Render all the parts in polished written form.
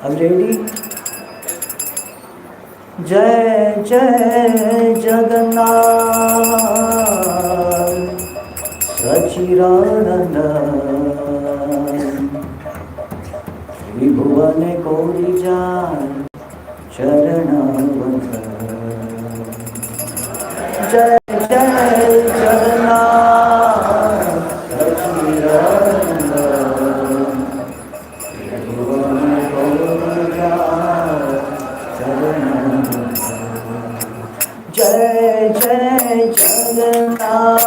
Are you ready? Jai Jai Jagannath Sachirananda Tribhuvane Gauri Jai Charanavanta Jai Jai Jagannath Sachirananda Tribhuvane Gauri Jai Charanavanta Jai Jai Jagannath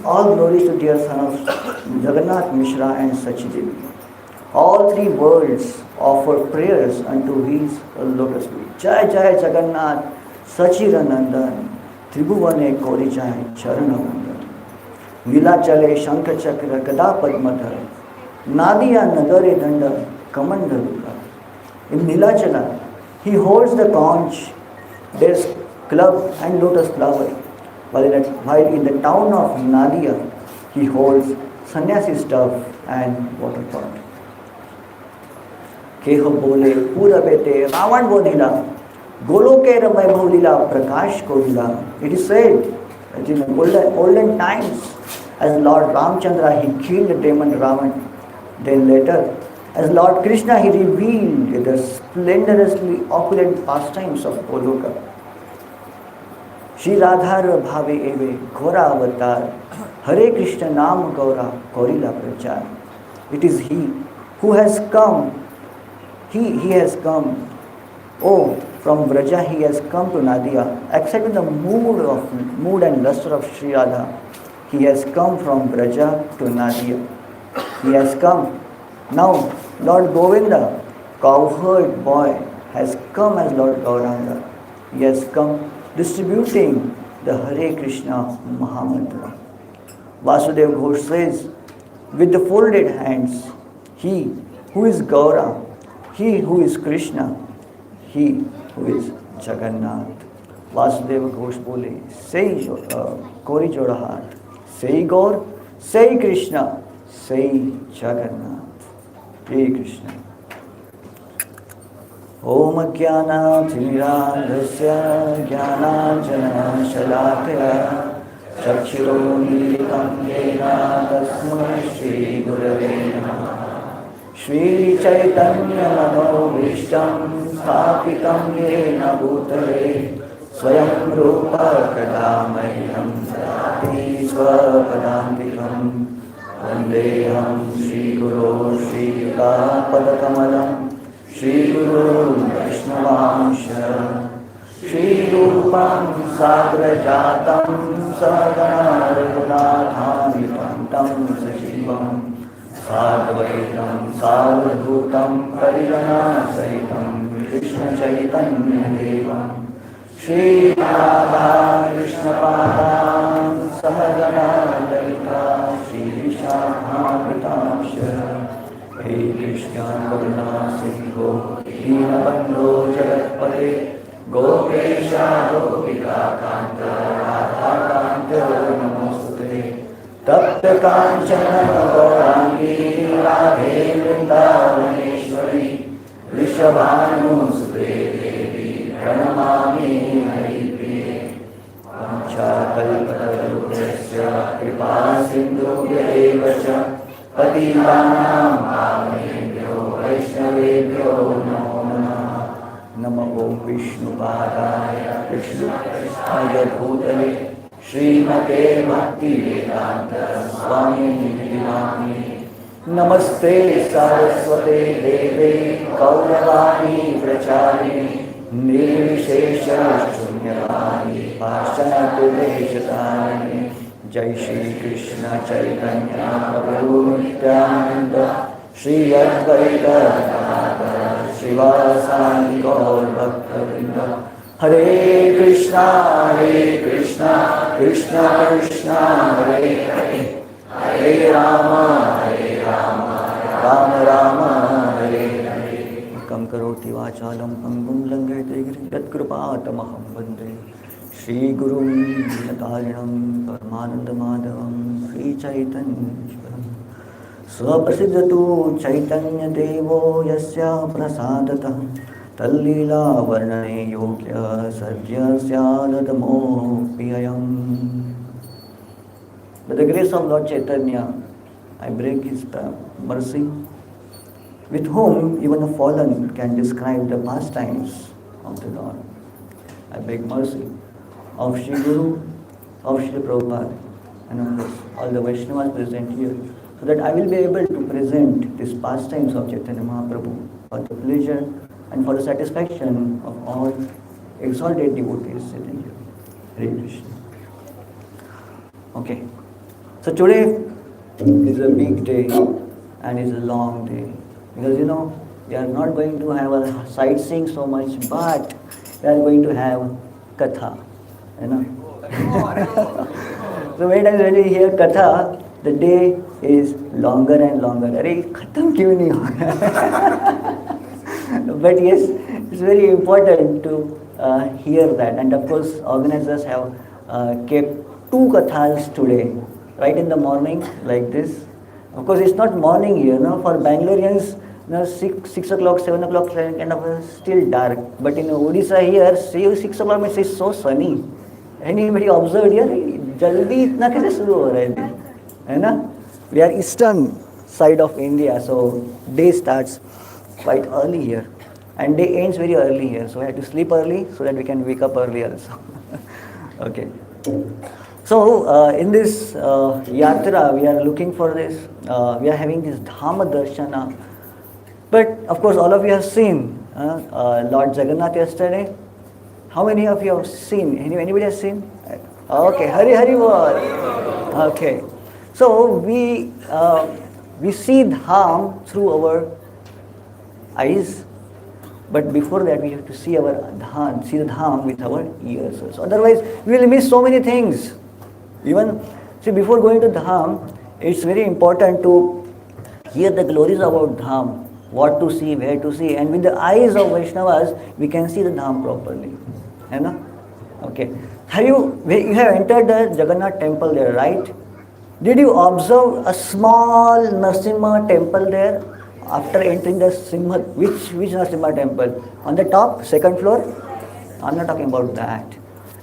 All glories to dear son of Jagannath Mishra and Sachidevi. All three worlds offer prayers unto his lotus feet. Jai Jai Jagannath, Sachiranandan, Tribhuvane Kori Jai Charanandan. Vilachale Shankha Chakra Gada Padmadhar, Nadiya Nagare Danda Kamandalula. In Nilachala, he holds the conch, there's club and lotus flower. While in the town of Nadia, he holds sannyasi staff and water pot. Keho bole pura bete Ravan bodhila, Goloke ramai bholila prakash kodila. It is said that in the olden times, as Lord Ramchandra, he killed the demon Ravan. Then later, as Lord Krishna, he revealed the splendorously opulent pastimes of Goloka. Shri Radhar Bhave Eve Gora Avatar Hare Krishna Nam Gaura Korila Prachar. It is he who has come. He has come. Oh, from Vraja he has come to Nadia. Except in the mood and luster of Shri Radha, he has come from Vraja to Nadia. He has come. Now, Lord Govinda, cowherd boy, has come as Lord Gauranga. He has come distributing the Hare Krishna Mahamantra. Vasudeva Ghosh says, with the folded hands, he who is Gaura, he who is Krishna, he who is Jagannath. Vasudeva Ghosh bole, say Kori Joda Hat, say Gaur, say Krishna, say Jagannath. Hare Krishna. Om Jnanathimiradhasya Jnananjana-shalakaya Chakshuromilitam Yena Tasmai Shri Gurave Namaha. Shri Chaitanya Manobhishtam Sthapitam Yena Bhutale Swayam Rupa Kadamahyam Dati Swapadantikam Vandeham Shri Guru Shri Padakamalam Shri Guru Vaishnavansha Shri Rupam Sagrajatam Sagana Raghunathani Pantam Sajivam Sadvaitam Savadhutam Parijana Sahitam Krishna Chaitanya Devam Shri Radha Krishna Padam Sahagana Lalita Shri Vishakhamritamsha He Krishna Karuna Sindhu Deenabandhu Jagatpate Gopesha Gopika Kanta Radha Kanta Namostute Tapta Kanchana Gaurangi Radhe Vrindavaneshwari Rishabhanu Sute Devi Pranamami Haripriye Pancha Kalpatarupasya Kripa Sindhu Yadevacha Patitanam Pavanebhyo Vaishnavebhyo Namo Namaha. Namo Om Vishnu Padaya Krishna Prestaya Bhutale Srimate Bhakti Vedanta Swami Nidhinami Namaste Saraswate Deve Kauravani Pracharini Nirvishesha Shunyavani Pashanatuleshatani Jai Shri Krishna Chaitanya Prabhu Nityananda Shri Advaita Gadadhara Srivasadi Gaur Bhakta-vrinda Hare Krishna Krishna Krishna Hare Hare Hare Rama Rama Rama Hare Hare Kam karoti vachalam pangum langayate girim yat kripatamaham vande Shri Gurum Natarinam Paramananda Madhavam Shri Chaitanya Swaprasiddhatu Chaitanya Devo Yasya Prasadata तल्लीला वर्णने योग्य सद्य स्यादतमोऽप्ययम्. By the grace of Lord Chaitanya, I beg his mercy, with whom even the fallen can describe the pastimes of the Lord. I beg mercy of Sri Guru, of Sri Prabhupada, and of course all the Vaishnavas present here, so that I will be able to present these pastimes of Chaitanya Mahaprabhu for the pleasure and for the satisfaction of all exalted devotees sitting here. Hare Krishna. Okay, so today is a big day and it's a long day, because we are not going to have a sightseeing so much, but we are going to have katha. So many times when we hear katha, the day is longer and longer. Arey, khatam kyun nahi ho raha? But yes, it's very important to hear that. And of course, organizers have kept 2 kathas today, right in the morning, like this. Of course, it's not morning here, for Bangaloreans, 6 o'clock, 7 o'clock, kind of still dark. But in Odisha here, 6 o'clock means it's so sunny. Anybody observed here? Jaldi itna kaise shuru ho raha hai? Hai na? We are eastern side of India, so day starts quite early here. And day ends very early here. So we have to sleep early so that we can wake up early also. Okay. So in this Yatra, we are looking for this, we are having this Dhamma Darshana. But of course, all of you have seen Lord Jagannath yesterday. How many of you have seen? Anybody has seen? Okay, Hari Hari Bol. Okay. So we see Dham through our eyes, but before that we have to see the Dham with our ears also. Otherwise, we will miss so many things. Even, see, before going to Dham, it's very important to hear the glories about Dham, what to see, where to see, and with the eyes of Vaishnavas, we can see the Dham properly. Okay. You have entered the Jagannath temple there, right? Did you observe a small Narasimha temple there after entering the Simha? Which Narasimha temple? On the top, second floor? I'm not talking about that.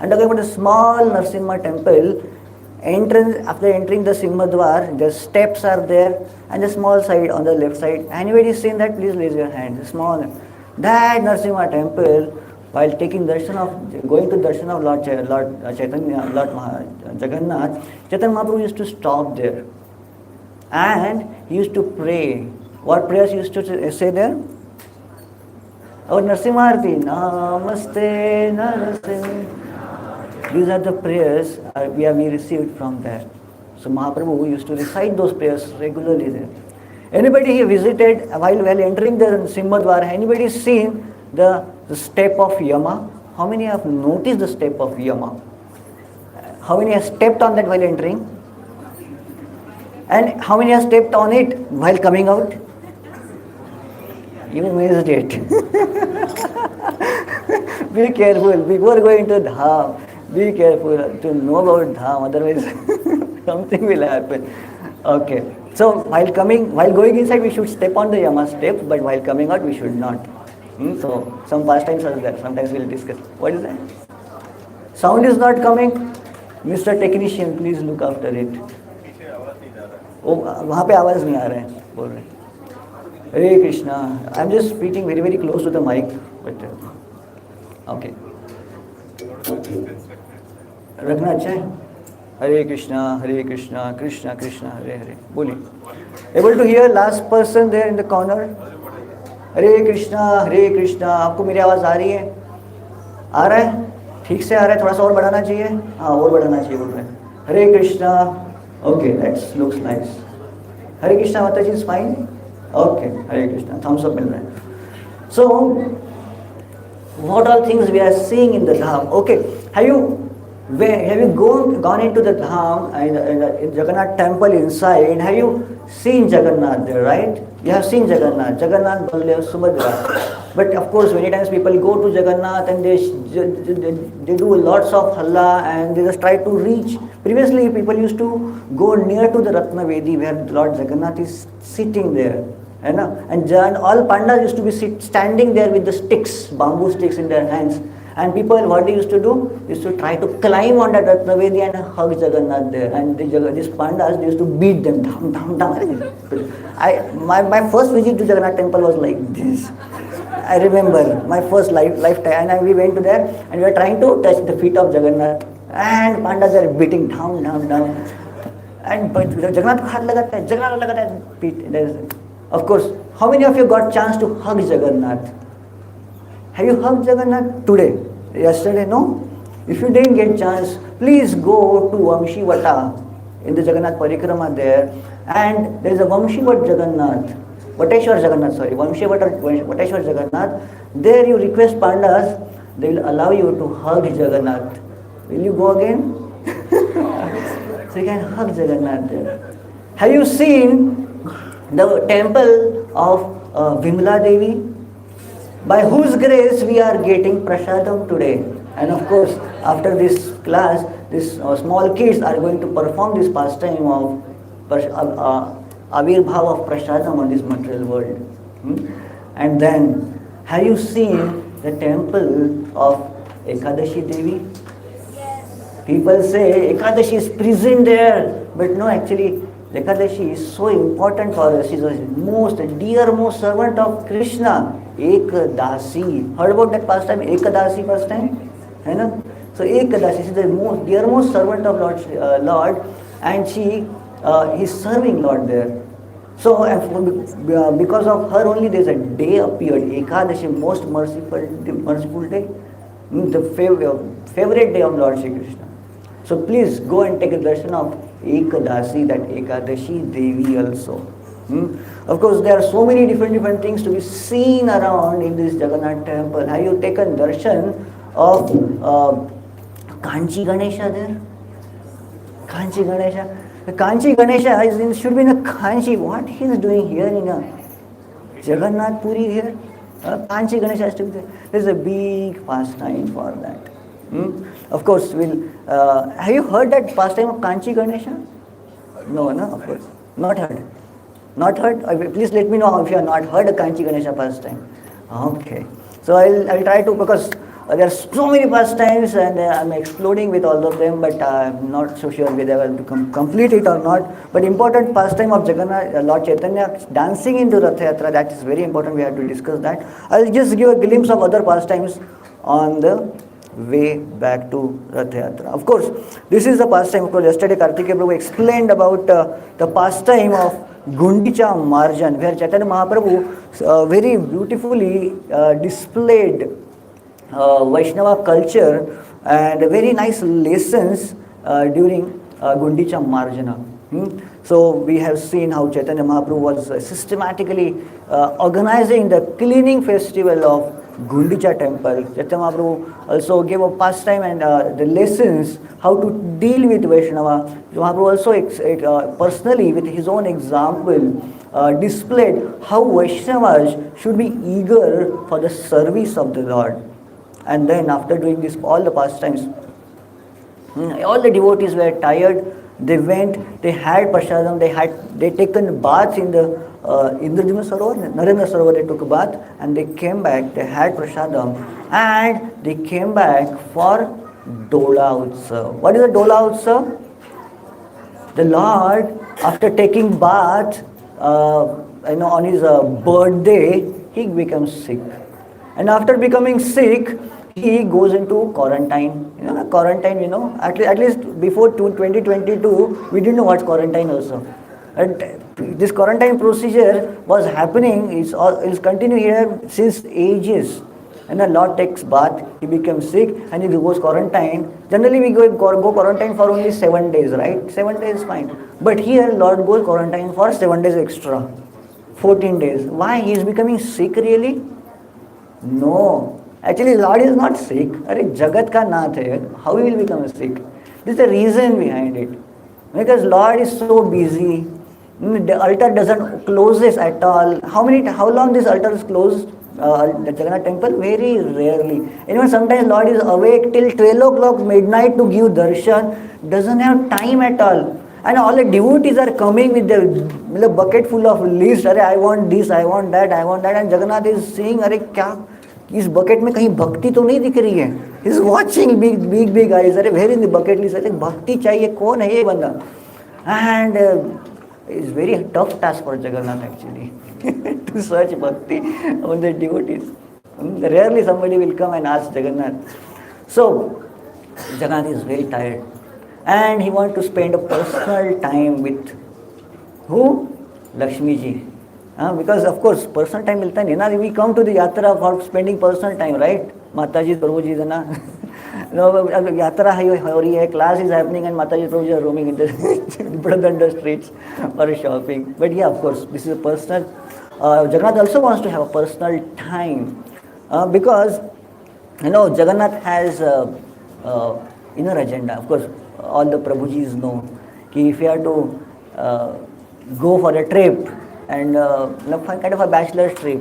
I'm talking about a small Narasimha temple. Entrance, after entering the Simhadwar, the steps are there, and the small side on the left side. Anybody seen that? Please raise your hand. Small. That Narasimha temple, while going to darshan of Lord Chaitanya, Lord Jagannath, Chaitanya Mahaprabhu used to stop there, and he used to pray. What prayers he used to say there? Our Narasimharti, Namaste Narasimha. These are the prayers we received from there. So Mahaprabhu used to recite those prayers regularly there. Anybody he visited while entering the Simhadwar, anybody seen the step of Yama? How many have noticed the step of Yama? How many have stepped on that while entering? And how many have stepped on it while coming out? You missed it. Be careful before going to Dham. Be careful to know about Dham, otherwise something will happen. Okay. So while going inside, we should step on the Yama steps, but while coming out, we should not. So some pastimes are there. Sometimes we'll discuss. What is that? Sound is not coming. Mr. Technician, please look after it. वहाँ पे आवाज नहीं आ रहा है, बोल रहे. Hare Krishna. I'm just speaking very, very close to the mic. But okay. रखना अच्छा है. Hare Krishna, Krishna Krishna, Hare Hare. बोलिए. Able to hear last person there in the corner? Hare Krishna. आपको मेरी आवाज आ रही है? आ रहा है? ठीक से आ रहा है? थोड़ा सा और बढ़ाना चाहिए? हाँ, और बढ़ाना चाहिए बोल रहे हैं. Hare Krishna. Okay, that looks nice. Hare Krishna, Mataji is fine? Okay, Hare Krishna. Thumbs up मिल रहा है. So, what all things we are seeing in the Dham? Okay, have you gone into the Dham in Jagannath temple inside? Have you seen Jagannath there, right? You have seen Jagannath, Baldev, Subandhu. But of course, many times people go to Jagannath and they do lots of halla and they just try to reach. Previously, people used to go near to the Ratna Vedi where Lord Jagannath is sitting there. And all pandas used to be standing there with the sticks, bamboo sticks in their hands. And people, what they used to do, used to try to climb on that Ratnavedi and hug Jagannath there. And these pandas, they used to beat them. Dham, dham, dham. My first visit to Jagannath temple was like this. I remember my first lifetime, and we went to there, and we were trying to touch the feet of Jagannath, and pandas are beating down, down, down. And but Jagannath ko haath lagata hai, Jagannath lagata hai, feet. Of course, how many of you got chance to hug Jagannath? Have you hugged Jagannath today? Yesterday, no? If you didn't get chance, please go to Vamshivata in the Jagannath Parikrama there, and there is a Vamshivat Jagannath. Vateshwar Jagannath, sorry, Vateshwar Jagannath. There you request pandas, they will allow you to hug Jagannath. Will you go again? So you can hug Jagannath there. Have you seen the temple of Vimla Devi? By whose grace we are getting prasadam today. And of course, after this class, these small kids are going to perform this pastime of Avirbhav of prasadam on this material world. And then, have you seen the temple of Ekadashi Devi? Yes. People say Ekadashi is present there, but no, actually Ekadashi is so important for us. She is the most dearmost servant of Krishna. Ekadasi. Heard about that pastime? Ekadasi pastime? So Ekadasi is the most dearmost servant of Lord, and she is serving Lord there. So because of her only there is a day appeared, Ekadashi, most merciful day, the favorite day of Lord Shri Krishna. So please go and take a darshan of Ekadasi, that Ekadashi Devi also. Of course, there are so many different things to be seen around in this Jagannath temple. Have you taken darshan of Kanchi Ganesha there? Kanchi Ganesha. The Kanchi Ganesha should be in a Kanchi. What he is doing here in a Jagannath Puri here? Kanchi Ganesha has to be there. There is a big pastime for that. Of course, have you heard that pastime of Kanchi Ganesha? No, of course. Not heard. Not heard? Please let me know if you have not heard a Kanchi Ganesha pastime. Okay. So I'll try to, because there are so many pastimes and I'm exploding with all of them, but I'm not so sure whether I will complete it or not. But important pastime of Jagannath, Lord Chaitanya dancing into Rath Yatra, that is very important. We have to discuss that. I'll just give a glimpse of other pastimes on the way back to Rath Yatra. Of course, this is the pastime. Of course, yesterday Kartikeya Prabhu explained about the pastime of Gundicha Marjan, where Chaitanya Mahaprabhu very beautifully displayed Vaishnava culture and very nice lessons during Gundicha Marjana. So we have seen how Chaitanya Mahaprabhu was systematically organizing the cleaning festival of Gundicha temple. Chaitanya Mahaprabhu also gave a pastime and the lessons how to deal with Vaishnava. Mahaprabhu also personally, with his own example, displayed how Vaishnavas should be eager for the service of the Lord. And then after doing this, all the pastimes, all the devotees were tired. They went, they had prasadam, they taken baths in the Indrajima Sarovar, Narendra Sarovar, they took a bath and they came back, they had prasadam and they came back for Dola Utsav. What is a Dola Utsav? The Lord, after taking bath, on his birthday, he becomes sick. And after becoming sick, he goes into quarantine. Quarantine, at least before 2022, we didn't know what's quarantine also. And this quarantine procedure was happening, it's continuing here since ages. And the Lord takes bath, he becomes sick, and he goes quarantine. Generally, we go quarantine for only 7 days, right? 7 days is fine. But here, Lord goes quarantine for 7 days extra. 14 days. Why? He is becoming sick really? No. Actually, Lord is not sick. Jagat ka nath hai. How he will become sick? This is the reason behind it. Because Lord is so busy. The altar doesn't close at all. How long this altar is closed? The Jagannath temple? Very rarely. Sometimes Lord is awake till 12 o'clock midnight to give darshan. Doesn't have time at all. And all the devotees are coming with the bucket full of leaves. Arey, I want this, I want that, I want that. And Jagannath is saying, अरे क्या इस bucket में कहीं भक्ति तो नहीं दिख रही है? He's watching big eyes. अरे where in the bucket list? अरे भक्ति चाहिए, कौन है ये बंदा? And it's very tough task for Jagannath actually to search bhakti among the devotees. Rarely somebody will come and ask Jagannath. So Jagannath is very tired and he wants to spend a personal time with who? Lakshmi ji. Because of course personal time milta nahi na. We come to the yatra for spending personal time, right? Mataji, Prabhu ji, na. No, yatra ho rahi hai, class is happening and Mataji, Prabhu ji are roaming in the Brother streets for shopping. But yeah, of course, this is a personal. Jagannath also wants to have a personal time because Jagannath has inner agenda. Of course, all the Prabhujis know that if you have to go for a trip and kind of a bachelor's trip,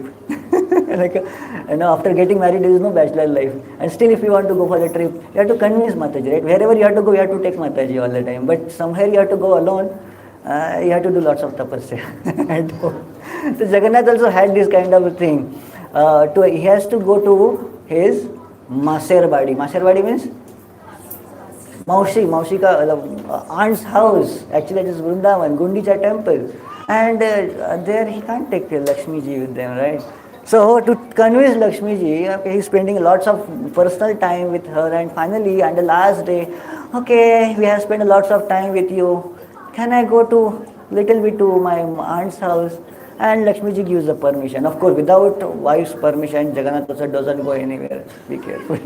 like after getting married there is no bachelor life, and still if you want to go for a trip, you have to convince Mataji, right? Wherever you have to go, you have to take Mataji all the time. But somewhere you have to go alone, you have to do lots of tapasya. So Jagannath also had this kind of a thing. He has to go to his Maser Badi. Maser Badi means Maushi ka aunt's house. Actually it is Vrindavan, Gundicha temple. And there he can't take Lakshmi ji with them, right? So to convince Lakshmi ji, okay, he's spending lots of personal time with her, and finally on the last day, okay, we have spent lots of time with you. Can I go to little bit to my aunt's house? And Lakshmi ji gives the permission. Of course, without wife's permission, Jagannath also doesn't go anywhere. Be careful.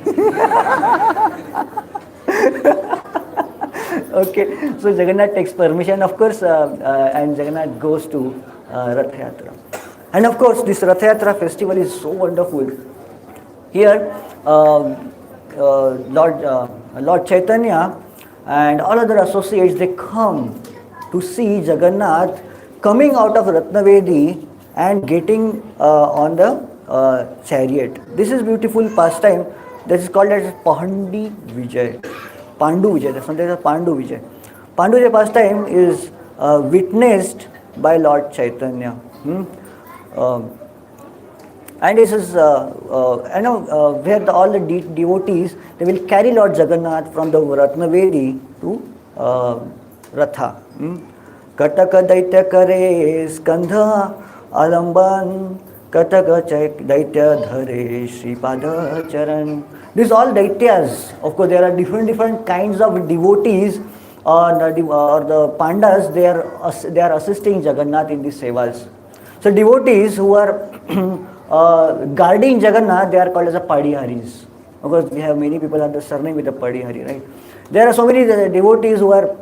Okay, so Jagannath takes permission, of course, and Jagannath goes to Rath Yatra. And of course, this Rath Yatra festival is so wonderful. Here, Lord Chaitanya and all other associates, they come to see Jagannath coming out of Ratnavedi and getting on the chariot. This is beautiful pastime that is called as Pandu Vijay. That's something as Pandu Vijay. Pandu Vijay pastime is witnessed by Lord Chaitanya. And this is, where all the devotees, they will carry Lord Jagannath from the Ratnavedi to Ratha. Kataka Daitya Kare Skandha Alamban Kataka Daitya Dhare Sripada Charan. These all Daityas. Of course, there are different kinds of devotees or the Pandas. They are assisting Jagannath in these sevas. So devotees who are guarding Jagannath, they are called as a Padiharis. Of course, we have many people have the surname with the Padihari, right? There are so many devotees who are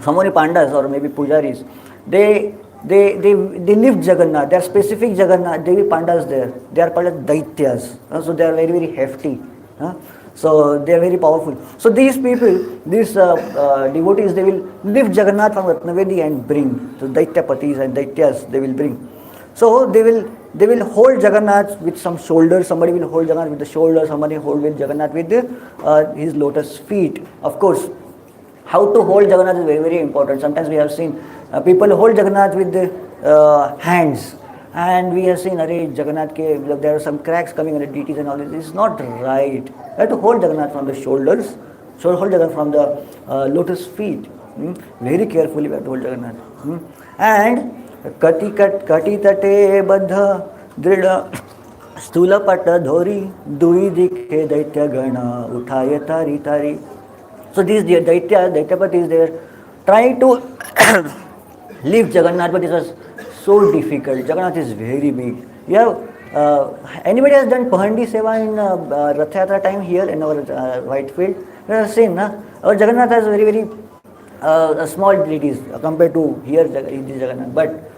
so many Pandas or maybe Pujaris. They lift Jagannath. There are specific Jagannath Devi Pandas there. They are called as Daityas. So they are very hefty. So they are very powerful. So these people, these devotees, they will lift Jagannath from Ratnavedi and bring. So Daityapatis and Daityas they will bring. So they will hold Jagannath with some shoulders. Somebody will hold Jagannath with the shoulders. Somebody hold Jagannath with his lotus feet. Of course, how to hold Jagannath is very important. Sometimes we have seen people hold Jagannath with the hands, and we have seen Jagannath there are some cracks coming in the deities and all this. This is not right. You have to hold Jagannath from the shoulders. So hold Jagannath from the lotus feet. Very carefully we have to hold Jagannath. And Kati tate baddha drida stula pata dhori dui dikhe daitya gana uthaya tari tari. So these Daityapatis, they are trying to lift Jagannath, but it was so difficult. Jagannath is very big. Anybody has done Pahandi Seva in Rath Yatra time here in our Whitefield? We have seen, our Jagannath has very small deities compared to here Jagannath, but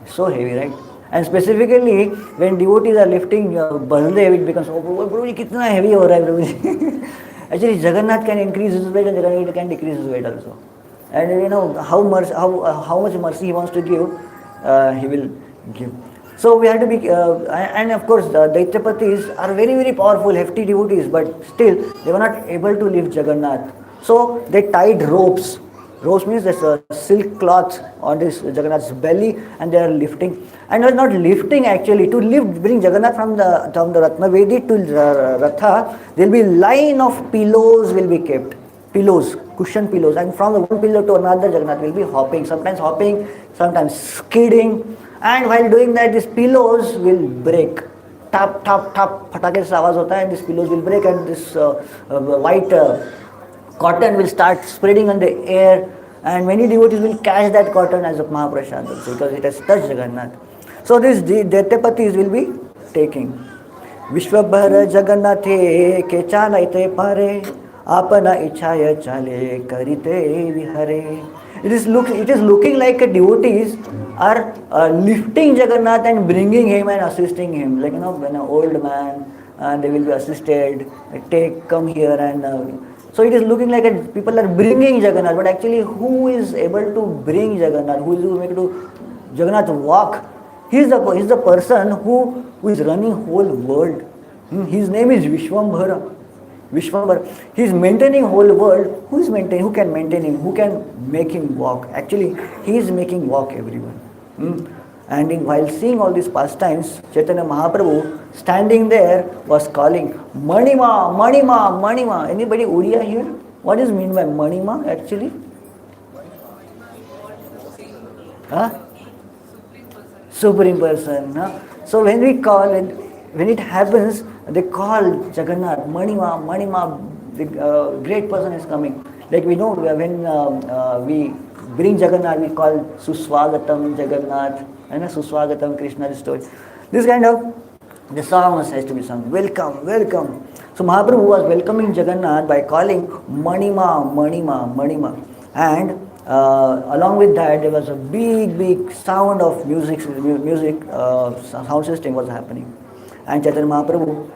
so heavy, right? And specifically when devotees are lifting Baldev, it becomes, oh Prabhu, kitna heavy ho raha hai Prabhu. Actually Jagannath can increase his weight and Jagannath can decrease his weight also. And how much mercy he wants to give, he will give. So we have to be, and of course the Daityapatis are very powerful, hefty devotees, but still they were not able to lift Jagannath. So they tied ropes Ropes means there's a silk cloth on this Jagannath's belly, and they are lifting. And they're not lifting actually. To lift, bring Jagannath from the Ratnavedi to Ratha, there'll be line of pillows will be kept. Pillows, cushion pillows, and from the one pillow to another, Jagannath will be hopping, sometimes skidding, and while doing that, these pillows will break. Tap, tap, tap, फटाके से आवाज होता है, and these pillows will break, and this white cotton will start spreading on the air, and many devotees will catch that cotton as a Mahaprasad because it has touched Jagannath. So these Daitapatis will be taking. Vishwabhara Jagannathe Kechanaite Pare Apana Ichaya Chale Karite Vihare. It is looking like a devotees are lifting Jagannath and bringing him and assisting him. Like when an old man and they will be assisted, come here and so it is looking like people are bringing Jagannath, but actually who is able to bring Jagannath? Who is able to Jagannath walk? He is the person who is running whole world. His name is Vishwambhara. He is maintaining whole world. Who can maintain him? Who can make him walk? Actually, he is making walk everyone. And while seeing all these pastimes, Chaitanya Mahaprabhu standing there was calling, Manima, Manima, Manima. Anybody Uriya here? What is mean by Manima actually? Supreme person. So when we call it, when it happens, they call Jagannath, Manima, Manima, the great person is coming. Like we know when we bring Jagannath, we call Suswagatam Jagannath, and Suswagatam Krishna story. This kind of, the song has to be sung, welcome, welcome. So Mahaprabhu was welcoming Jagannath by calling Manima, Manima, Manima. And along with that, there was a big sound of music, sound system was happening. And Chaitanya Mahaprabhu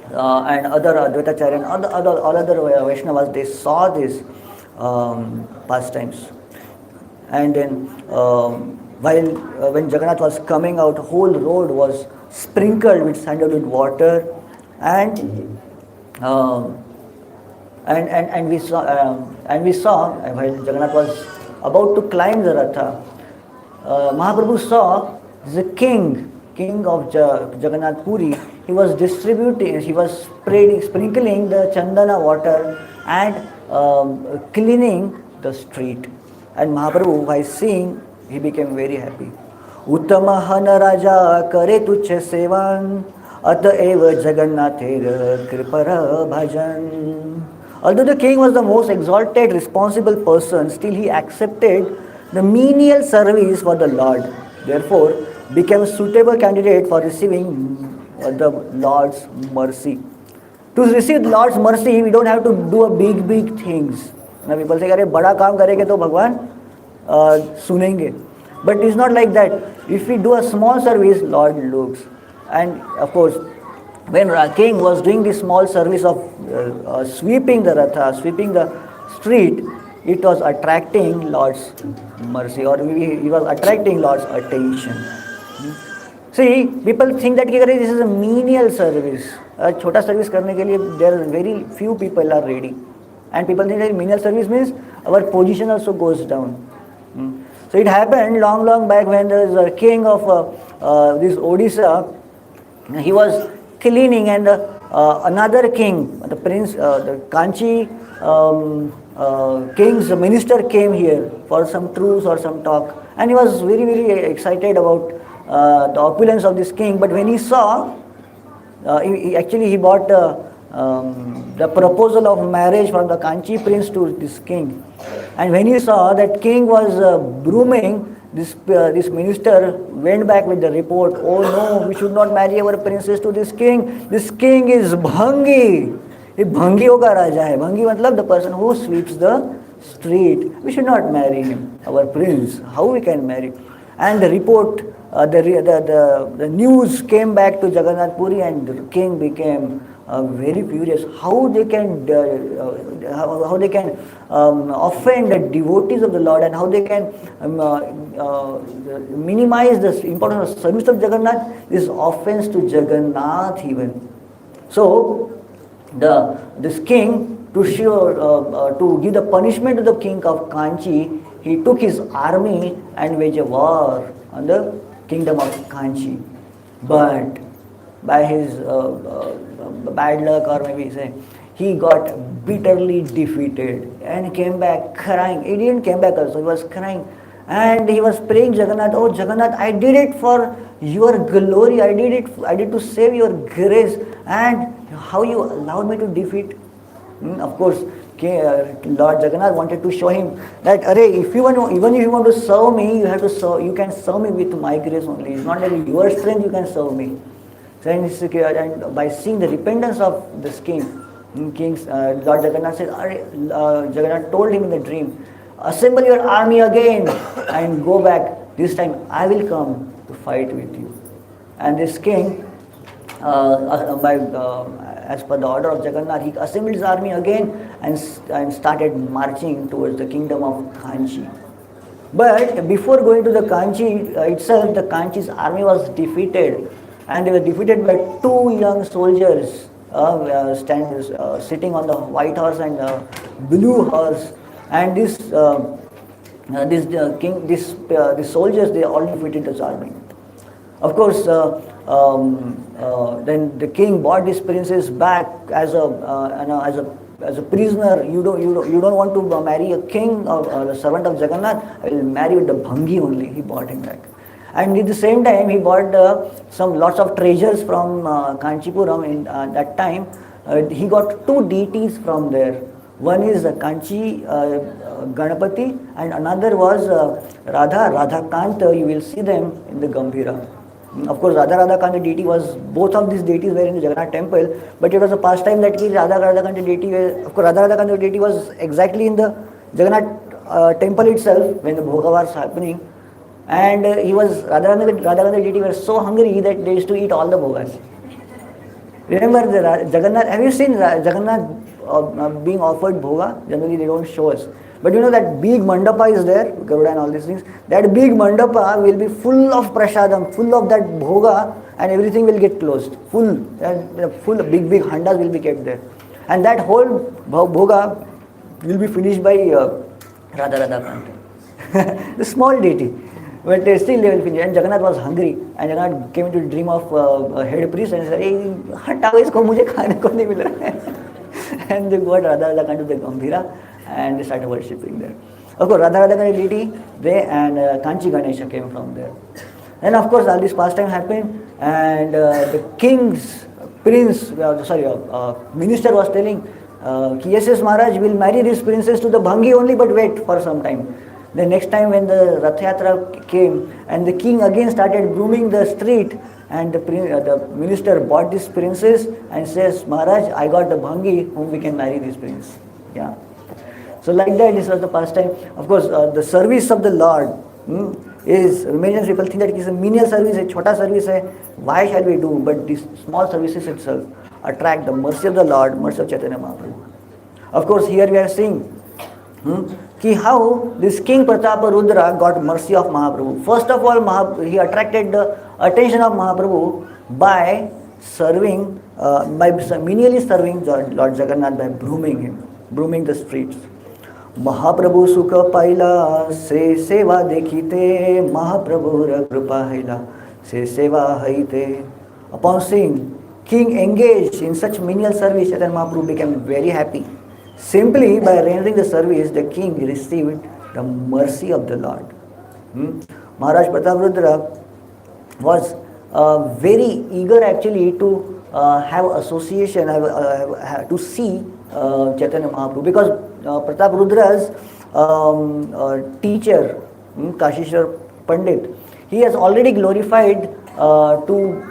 and other Advaitacharya and all other Vaishnavas, they saw this pastimes. And then when Jagannath was coming out, whole road was sprinkled with sandalwood water, and we saw while Jagannath was about to climb the Ratha, Mahaprabhu saw the king of Jagannath Puri. He was sprinkling the Chandana water and cleaning the street. And Mahaprabhu, by seeing, he became very happy. Uttama hana raja kare tuchhe sevan ataeva Jagannather kripara bhajan. Although the king was the most exalted, responsible person, still he accepted the menial service for the Lord. Therefore, became a suitable candidate for receiving the Lord's mercy. To receive Lord's mercy, we don't have to do a big things. Now people say, "Arey, bada kaam karenge to Bhagwan sunenge." But it's not like that. If we do a small service, Lord looks. And of course, when king was doing this small service of sweeping the Ratha, sweeping the street, it was attracting Lord's mercy, or he was attracting Lord's attention. See, people think that this is a menial service. Chota service karne ke liye, there are very few people are ready. And people think that menial service means our position also goes down. So it happened long back when there was a king of this Odisha. He was cleaning, and another king, the prince, the Kanchi king's minister came here for some truce or some talk, and he was very excited about the opulence of this king. But when he saw, he bought the proposal of marriage from the Kanchi prince to this king, and when he saw that king was brooming, this minister went back with the report, "Oh no, we should not marry our princess to this king. This king is Bhangi. He Bhangiyon ka raja hai." Bhangi matlab the person who sweeps the street. We should not marry him, our prince. How we can marry? And the report, the news came back to Jagannath Puri, and the king became very furious. How they can offend the devotees of the Lord, and how they can minimize the importance of service of Jagannath, this offense to Jagannath even. So this king to show, to give the punishment to the king of Kanchi, he took his army and waged a war on the kingdom of Kanchi. But by his bad luck, or maybe say, he got bitterly defeated and came back crying. He didn't came back also, he was crying. And he was praying Jagannath, oh Jagannath, I did it for your glory, I did to save your grace, and how you allowed me to defeat? Of course, Lord Jagannath wanted to show him that, if you want, even if you want to serve me, you have to serve, you can serve me with my grace only. It's not that your strength you can serve me. So, and by seeing the repentance of this king, Lord Jagannath said, Jagannath told him in the dream, assemble your army again and go back. This time I will come to fight with you. And this king, as per the order of Jagannath, he assembled his army again and started marching towards the kingdom of Kanchi. But before going to the Kanchi itself, the Kanchi's army was defeated, and they were defeated by two young soldiers sitting on the white horse and blue horse. And these soldiers, they all defeated this army. Of course, then the king brought these princes back as a prisoner. You don't want to marry a king or a servant of Jagannath. I will marry with the Bhangi only. He brought him back, and at the same time he bought lots of treasures from Kanchipuram. In that time, he got two deities from there. One is Kanchi Ganapati, and another was Radhakanta. You will see them in the Gambhira. Of course, Radhakanta deity was, both of these deities were in the Jagannath temple, but it was a pastime that Radhakanta deity, of course, Radhakanta deity was exactly in the Jagannath temple itself when the bhoga was happening, and Radhakanta deity were so hungry that they used to eat all the bhogas. Remember the Jagannath? Have you seen Jagannath being offered bhoga? Generally, they don't show us. But you know that big mandapa is there, Garuda and all these things. That big mandapa will be full of prasadam, full of that bhoga, and everything will get closed. Full big handas will be kept there. And that whole bhoga will be finished by Radhakanta. The small deity. But still they will finish. And Jagannath was hungry. And Jagannath came into the dream of a head priest and said, hey, hatao isko, mujhe khane ko nahi mil raha. And they got Radhakanta to the Gambhira, and they started worshipping there. Of course, Radhakanta deity, they and Kanchi Ganesha came from there. Then of course all this pastime happened, and the king's minister was telling, yes, Maharaj will marry this princess to the Bhangi only, but wait for some time. The next time when the Rath Yatra came, and the king again started grooming the street, and the minister bought this princess and says, Maharaj, I got the Bhangi whom we can marry this prince. Yeah. So like that, this was the pastime. Of course, the service of the Lord is, many people think that it is a menial service, a chota service. Why shall we do? But these small services itself attract the mercy of the Lord, mercy of Chaitanya Mahaprabhu. Of course, here we are seeing how this King Prataparudra got mercy of Mahaprabhu. First of all, he attracted the attention of Mahaprabhu by serving, by menially serving Lord Jagannath by brooming the streets. Mahaprabhu sukha paila se seva dekhite, Mahaprabhu kripa haila se seva haite. Upon seeing king engaged in such menial service, Chaitanya Mahaprabhu became very happy. Simply by rendering the service, the king received the mercy of the Lord. Maharaj Prataparudra was very eager actually to have association, to see Chaitanya Mahaprabhu, because Prataparudra's teacher, Kashishwar Pandit, he has already glorified to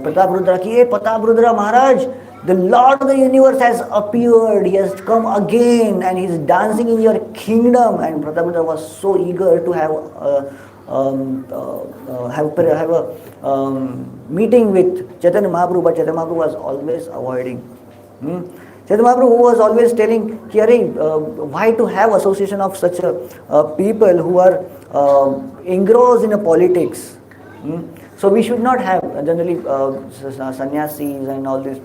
Prataparudra ki, hey Prataparudra Maharaj, the Lord of the universe has appeared, he has come again and he is dancing in your kingdom. And Prataparudra was so eager to have a meeting with Chaitanya Mahaprabhu, but Chaitanya Mahaprabhu was always avoiding. Chaitanya Mahaprabhu was always telling, why to have association of such people who are engrossed in politics. So we should not have, generally sannyasis and all this.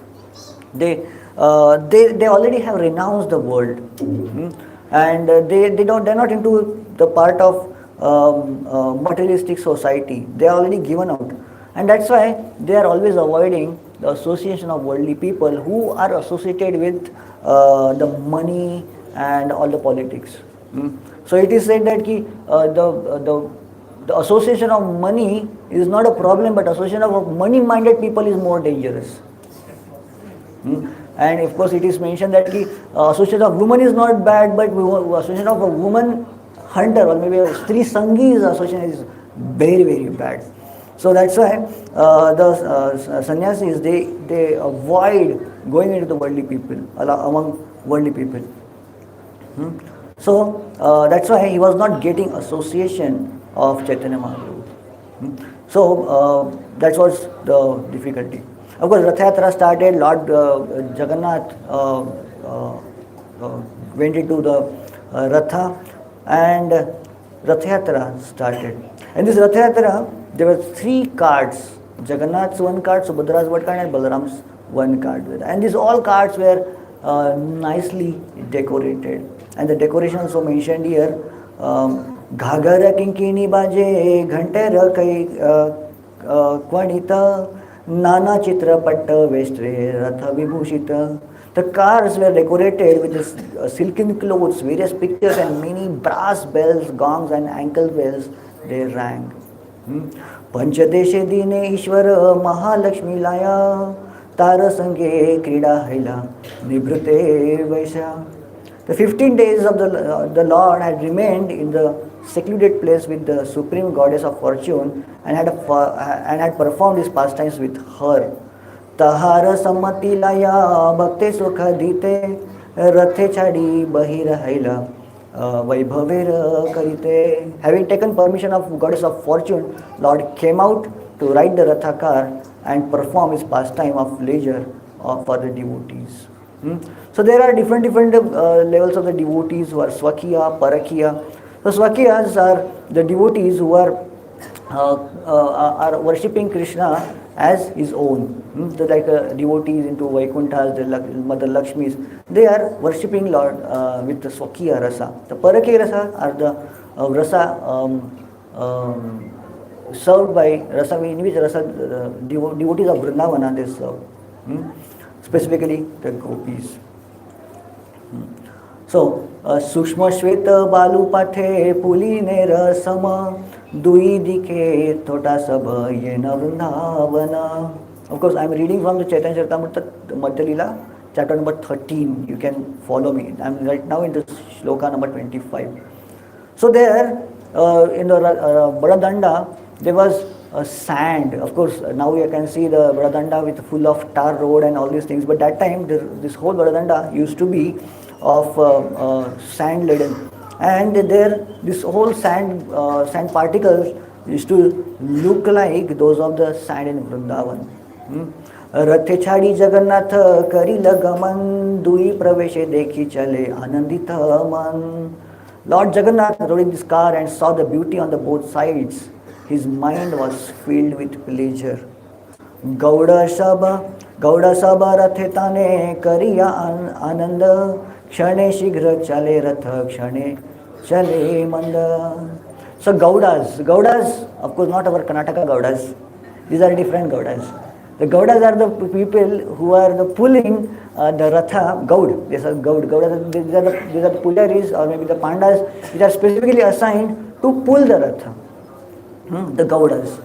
They they already have renounced the world, and they're not into the part of materialistic society. They are already given out, and that's why they are always avoiding the association of worldly people who are associated with the money and all the politics. So it is said that the association of money is not a problem, but association of money-minded people is more dangerous. And of course, it is mentioned that association of woman is not bad, but association of a woman hunter or maybe a Stri Sangi's association is very, very bad. So that's why the sannyasis, they avoid going into the worldly people, among worldly people. So that's why he was not getting association of Chaitanya Mahaprabhu. So that was the difficulty. Of course, Rath Yatra started. Lord Jagannath went into the Ratha, and Rath Yatra started. And this Rath Yatra, there were 3 carts: Jagannath's 1 cart, Subhadra's 1 cart, and Balaram's 1 cart. And these all carts were nicely decorated. And the decoration also mentioned here. घागर किंकिणी बाजे घंटेर कै क्वणित नाना चित्रपट वेष्ट्रे रथ विभूषित. The cars were decorated with this, silken clothes, various pictures, and many brass bells, gongs, and ankle bells. They rang. पंचदेशे दीने ईश्वर महालक्ष्मी लाया तार संगे क्रीडा हैला निभृते वैशा. The 15 days of the Lord had remained in the secluded place with the supreme goddess of fortune and had performed his pastimes with her. Tahara sammati laya bhakte sukha dite rathe chadi bahir haila vaibhaver karite. Having taken permission of goddess of fortune, Lord came out to ride the Ratha car and perform his pastime of leisure for the devotees. So there are different levels of the devotees who are Swakiya, Parakiya. So Swakiyas are the devotees who are worshipping Krishna as his own. So like devotees into Vaikunthas, the Mother Lakshmis, they are worshipping Lord with the Swakiya rasa. The Parakiya rasa are the rasa served by rasa, in which rasa devotees of Vrindavana they serve. Specifically the gopis. So, Sukshma Shweta Balu Pathe Puline Rasama Dui Dike Thota Sabha Yena Vrindavana. Of course, I am reading from the Chaitanya Charitamrita Madhya Leela, chapter number 13. You can follow me. I am right now in the shloka number 25. So there, in the Baradanda, there was sand. Of course, now you can see the Baradanda with full of tar road and all these things. But that time, this whole Baradanda used to be of sand laden, and there this whole sand particles used to look like those of the sand in Vrindavan. Rathe chadi Jagannath kari lagaman dui praveshe dekhi chale anandita man. Lord Jagannath rode in this car and saw the beauty on the both sides. His mind was filled with pleasure. Gauda Sabha rathe tane kariya ananda Kshane shigra chale ratha kshane chale manda. So Gaudas, of course not our Karnataka Gaudas. These are different Gaudas. The Gaudas are the people who are pulling the Ratha, Gaud. These are Gaud. These are the pujaris or maybe the Pandas which are specifically assigned to pull the Ratha. The Gaudas.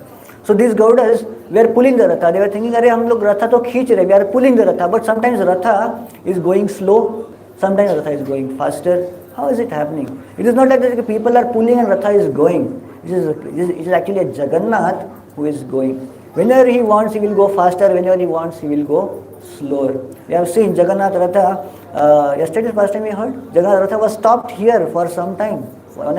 So these Gaudas were pulling the Ratha. They were thinking, "Arey, hum log Ratha to khich rahe, we are pulling the Ratha." But sometimes Ratha is going slow, sometimes Ratha is going faster. How is it happening? It is not like that people are pulling and Ratha is going. It is actually a Jagannath who is going. Whenever he wants, he will go faster. Whenever he wants, he will go slower. We have seen Jagannath Ratha. Yesterday's first time we heard Jagannath Ratha was stopped here for some time,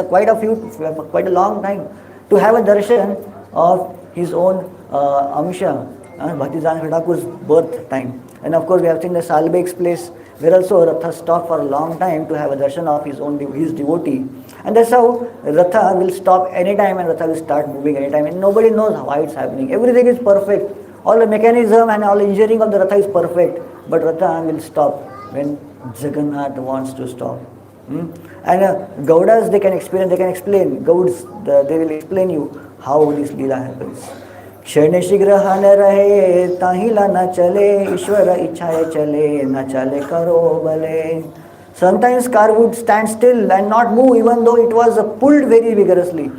quite a long time, to have a darshan of his own Amsha, Bhaktivedanta Thakur's birth time. And of course, we have seen the Salbek's place, where also Ratha stopped for a long time to have a darshan of his devotee. And that's how Ratha will stop anytime and Ratha will start moving anytime. And nobody knows why it's happening. Everything is perfect. All the mechanism and all the engineering of the Ratha is perfect. but Ratha will stop when Jagannath wants to stop. And Gaudas, they can explain. Gauds, they will explain you how this Leela happens. क्षण शीघ्र न रहे ताहिला न चले ईश्वर इच्छाए चले न चले करो भले. Sometimes car would stand still and not move even though it was pulled very vigorously,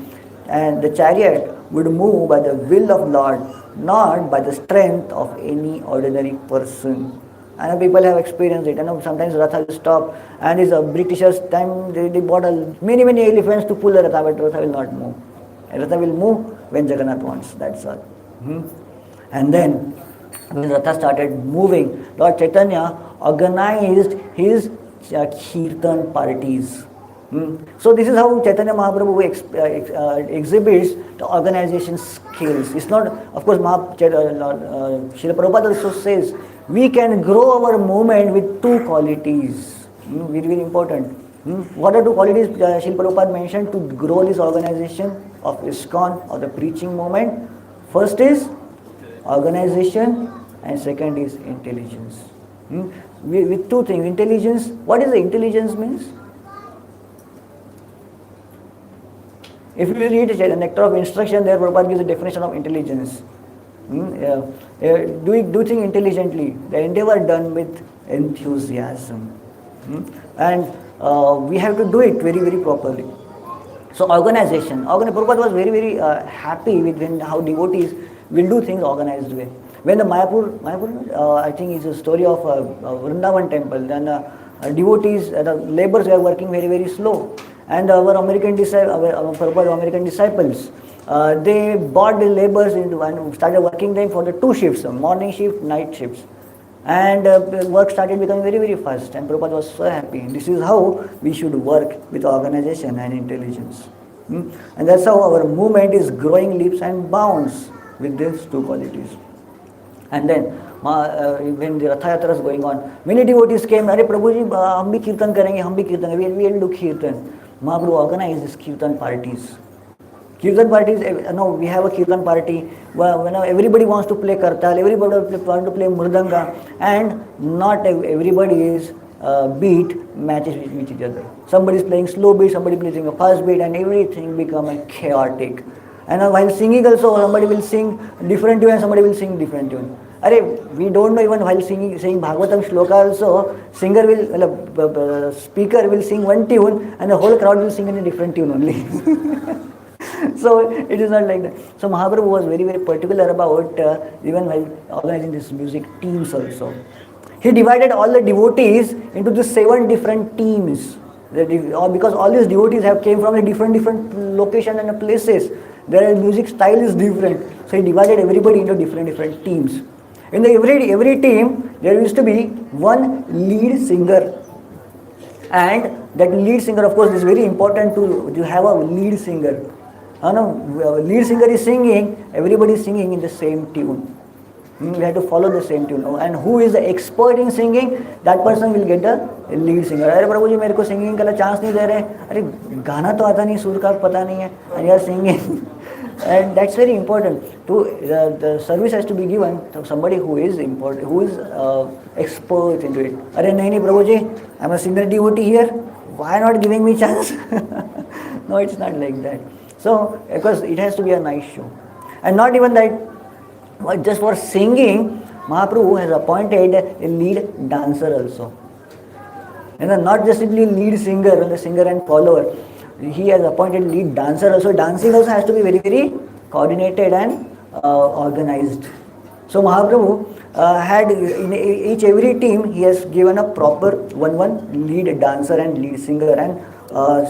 and the chariot would move by the will of Lord, not by the strength of any ordinary person. I know people have experienced it. I know sometimes Ratha will stop, and it's a Britishers time they bought many elephants to pull the Ratha, but Ratha will not move. Ratha will move when Jagannath wants, that's all. And then when Ratha started moving, Lord Chaitanya organized his Kirtan parties. So this is how Chaitanya Mahaprabhu exhibits the organization skills. It's not, of course, Srila Prabhupada also says, we can grow our movement with two qualities. Very, very important. What are two qualities Srila Prabhupada mentioned to grow this organization of ISKCON or the preaching movement? First is organization and second is intelligence. With two things, intelligence, what is the intelligence means? If you read the Nectar of Instruction, there Prabhupada gives a definition of intelligence. Do things intelligently, the endeavor done with enthusiasm. And we have to do it very, very properly. So organization. Prabhupada was very, very happy with how devotees will do things organized way. When the Mayapur, I think it's a story of Vrindavan temple, then devotees, the laborers were working very, very slow. And our American disciples, they bought the laborers into and started working them for the two shifts, morning shift, night shifts. And work started becoming very, very fast, and Prabhupada was so happy. This is how we should work with organization and intelligence. And that's how our movement is growing leaps and bounds with these two qualities. And then when the Rath Yatra is going on, many devotees came, Arey Prabhuji, hum bhi kirtan karenge, we will do kirtan. Mahaprabhu organized these kirtan parties. Kirtan parties, we have a kirtan party when everybody wants to play kartal, everybody wants to play mridanga, and not everybody is beat matches with each other. Somebody is playing slow beat, somebody playing a fast beat, and everything become chaotic. And while singing also, somebody will sing different tune and somebody will sing different tune. We don't know even while saying Bhagavatam shloka also, speaker will sing one tune and the whole crowd will sing in a different tune only. So it is not like that. So Mahaprabhu was very, very particular about even while organizing these music teams also. He divided all the devotees into the 7 different teams. Because all these devotees came from a different location and places. Their music style is different. So he divided everybody into different teams. In every team, there used to be one lead singer. And that lead singer, of course, is very important to have a lead singer. Lead singer is singing, everybody is singing in the same tune. We have to follow the same tune. And who is the expert in singing, that person will get the lead singer. Arey Prabhu ji, mere ko singing ka chance nahi de rahe. Arey gana to aata nahi, sur ka pata nahi hai, and you are singing. And that's very important. The service has to be given to somebody who is important, who is expert into it. Arey nahi Prabhu ji, I am a senior devotee here. Why not giving me chance? No, it's not like that. So, because it has to be a nice show. And not even that, just for singing, Mahaprabhu has appointed a lead dancer also. And not just simply lead singer, the singer and follower. He has appointed lead dancer also. Dancing also has to be very, very coordinated and organized. So Mahaprabhu had in every team, he has given a proper one lead dancer and lead singer, and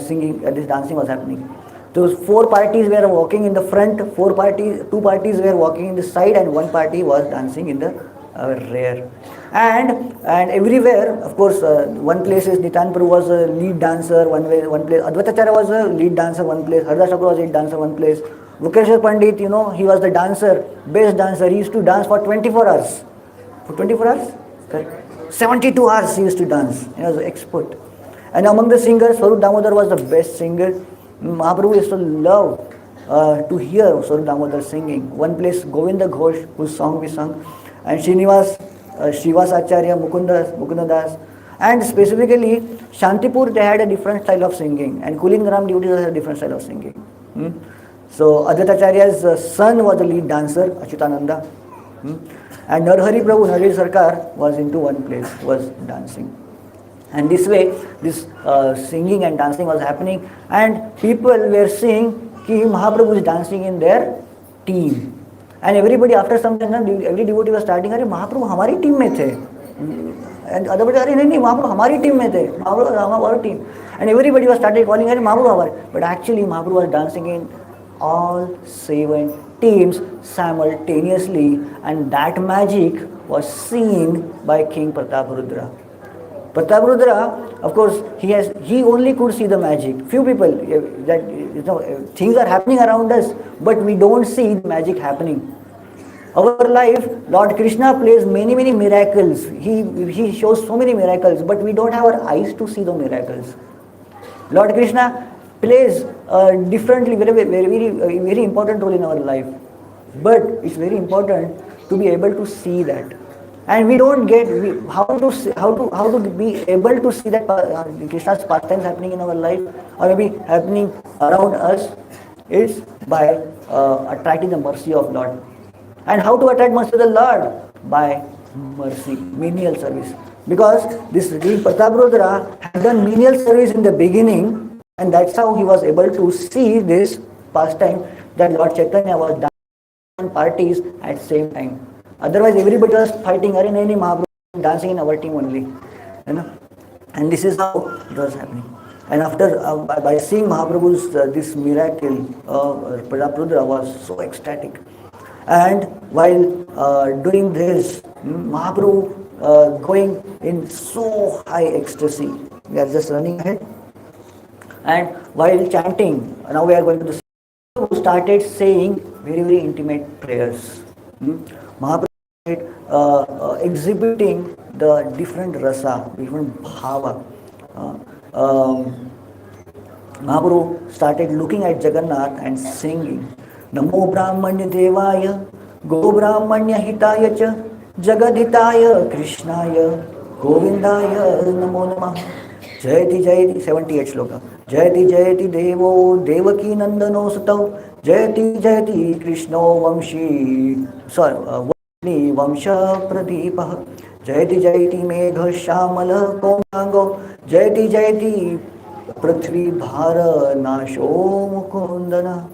singing, this dancing was happening. Those 4 parties were walking in the front, 2 parties were walking in the side, and 1 party was dancing in the rear. And everywhere, of course, one place is Nitan Prabhu was a lead dancer, one place, Advaitacharya was a lead dancer, one place, Haridas Thakur was a lead dancer, one place. Vukeshwar Pandit, he was the dancer, best dancer. He used to dance for 24 hours. For 24 hours? 72 hours he used to dance. He was an expert. And among the singers, Swarup Damodar was the best singer. Mahaprabhu used to love to hear Swarup Damodar singing. One place, Govinda Ghosh, whose song we sung, and Srinivas Srivas Acharya, Mukundadas, and specifically Shantipur, they had a different style of singing, and Kulingaram devotees had a different style of singing. So Advaita Acharya's son was the lead dancer, Achyutananda, and Narhari Prabhu, Narhari Sarkar was into one place, was dancing. And this way, this singing and dancing was happening, and people were seeing कि Mahaprabhu is dancing in their team. And everybody after some time, every devotee was starting, अरे महाप्रभु हमारी team में थे. And other people, अरे नहीं महाप्रभु हमारी team में थे, महाप्रभु हमारी team. And everybody was started calling, अरे महाप्रभु हमारे. But actually Mahaprabhu was dancing in all 7 teams simultaneously, and that magic was seen by King Prataparudra. Prataparudra, of course, he only could see the magic. Few people, that things are happening around us, but we don't see the magic happening. Our life, Lord Krishna plays many miracles. He shows so many miracles, but we don't have our eyes to see the miracles. Lord Krishna plays differently, very important role in our life. But it's very important to be able to see that. And we don't get how to be able to see that Krishna's pastimes happening in our life, or maybe happening around us, is by attracting the mercy of Lord. And how to attract mercy of the Lord? By mercy, menial service. Because this Prataparudra had done menial service in the beginning, and that's how he was able to see this pastime that Lord Chaitanya was dancing on parties at the same time. Otherwise, everybody was fighting, "Arey nahi, Mahaprabhu dancing in our team only," you know. And this is how it was happening. And after by seeing Mahaprabhu's this miracle, Prataparudra was so ecstatic. And while doing this, Mahaprabhu going in so high ecstasy, we are just running ahead. And while chanting, now we are going to the Mahaprabhu started saying very intimate prayers. Mahaprabhu exhibiting the different rasa, different bhava. Mahaprabhu started looking at Jagannath and singing, Namo Brahmanya Devaya, Go Brahmanya Hitaya Cha, Jagadhitaya Krishnaya, Govindaya Namo Namah. Jayati 78 shloka. Jayati Devo Devaki Nandano Sutau, Jayati Krishno Vamshi, Vamsha Pradipah, Jayati Megha Shamala Komango, Jayati Prithvi Bhara Nasho Mukundana,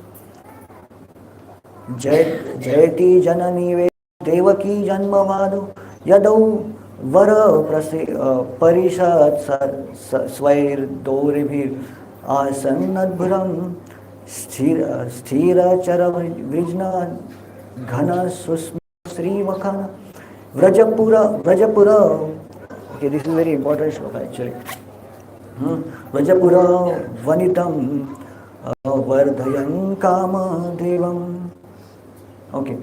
Jayati Janani Devaki Janmavado, Yadau Vara Parishad Swair Dorivir Asanadbhuram Sthira Chara Vijna Ghana Susma Sri Vakhana Vrajapura. Okay, this is very important shloka actually. Vrajapura Vanitam Vardhayan Kama Devam. Okay.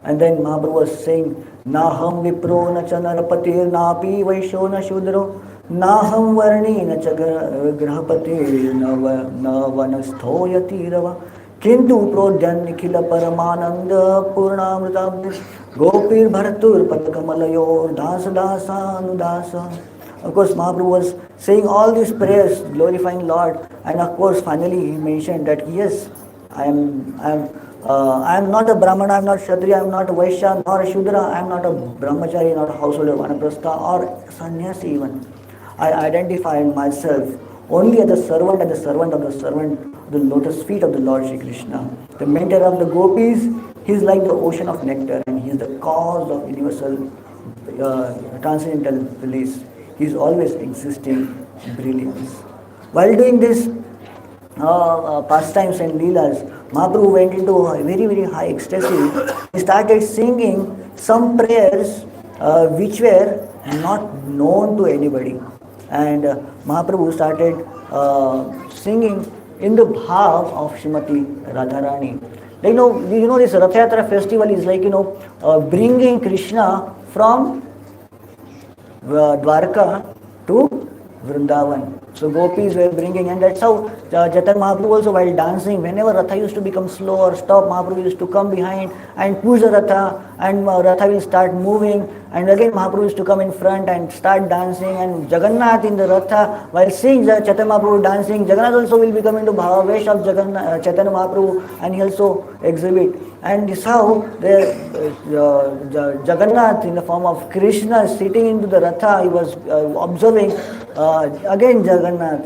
And then Mahaprabhu was saying, Naham Vipro na cha narapatir napi vaisho na shudro, Naham Varni na cha grahapati na vanastho yatirava, Kintu prodyan nikhila paramananda purnamritabhis, Gopir bharatur patakamalayor dasa anudasa. Of course, Mahaprabhu was saying all these prayers, glorifying Lord, and of course, finally he mentioned that yes, I am not a Brahmana, I am not Kshatriya, I am not a Vaishya, nor a Shudra, I am not a Brahmachari, not a householder, Vanaprastha, or Sannyasi even. I identify myself only as the servant and the servant of the servant, the lotus feet of the Lord Shri Krishna. The mentor of the gopis, he is like the ocean of nectar, and he is the cause of universal transcendental bliss. He is always existing brilliance. While doing this pastimes and leelas, Mahaprabhu went into a very high ecstasy. He started singing some prayers which were not known to anybody. And Mahaprabhu started singing in the bhav of Srimati Radharani. Like, you know this Rath Yatra festival is like, bringing Krishna from Dwarka to Vrindavan. So gopis were bringing, and that's how Chaitanya Mahaprabhu also while dancing, whenever Ratha used to become slow or stop, Mahaprabhu used to come behind and push the Ratha, and Ratha will start moving, and again Mahaprabhu used to come in front and start dancing, and Jagannath in the Ratha, while seeing Chaitanya Mahaprabhu dancing, Jagannath also will become into Bhavavesh of Chaitanya Mahaprabhu, and he also exhibit. And this how Jagannath in the form of Krishna sitting into the Ratha, he was observing again Jagannath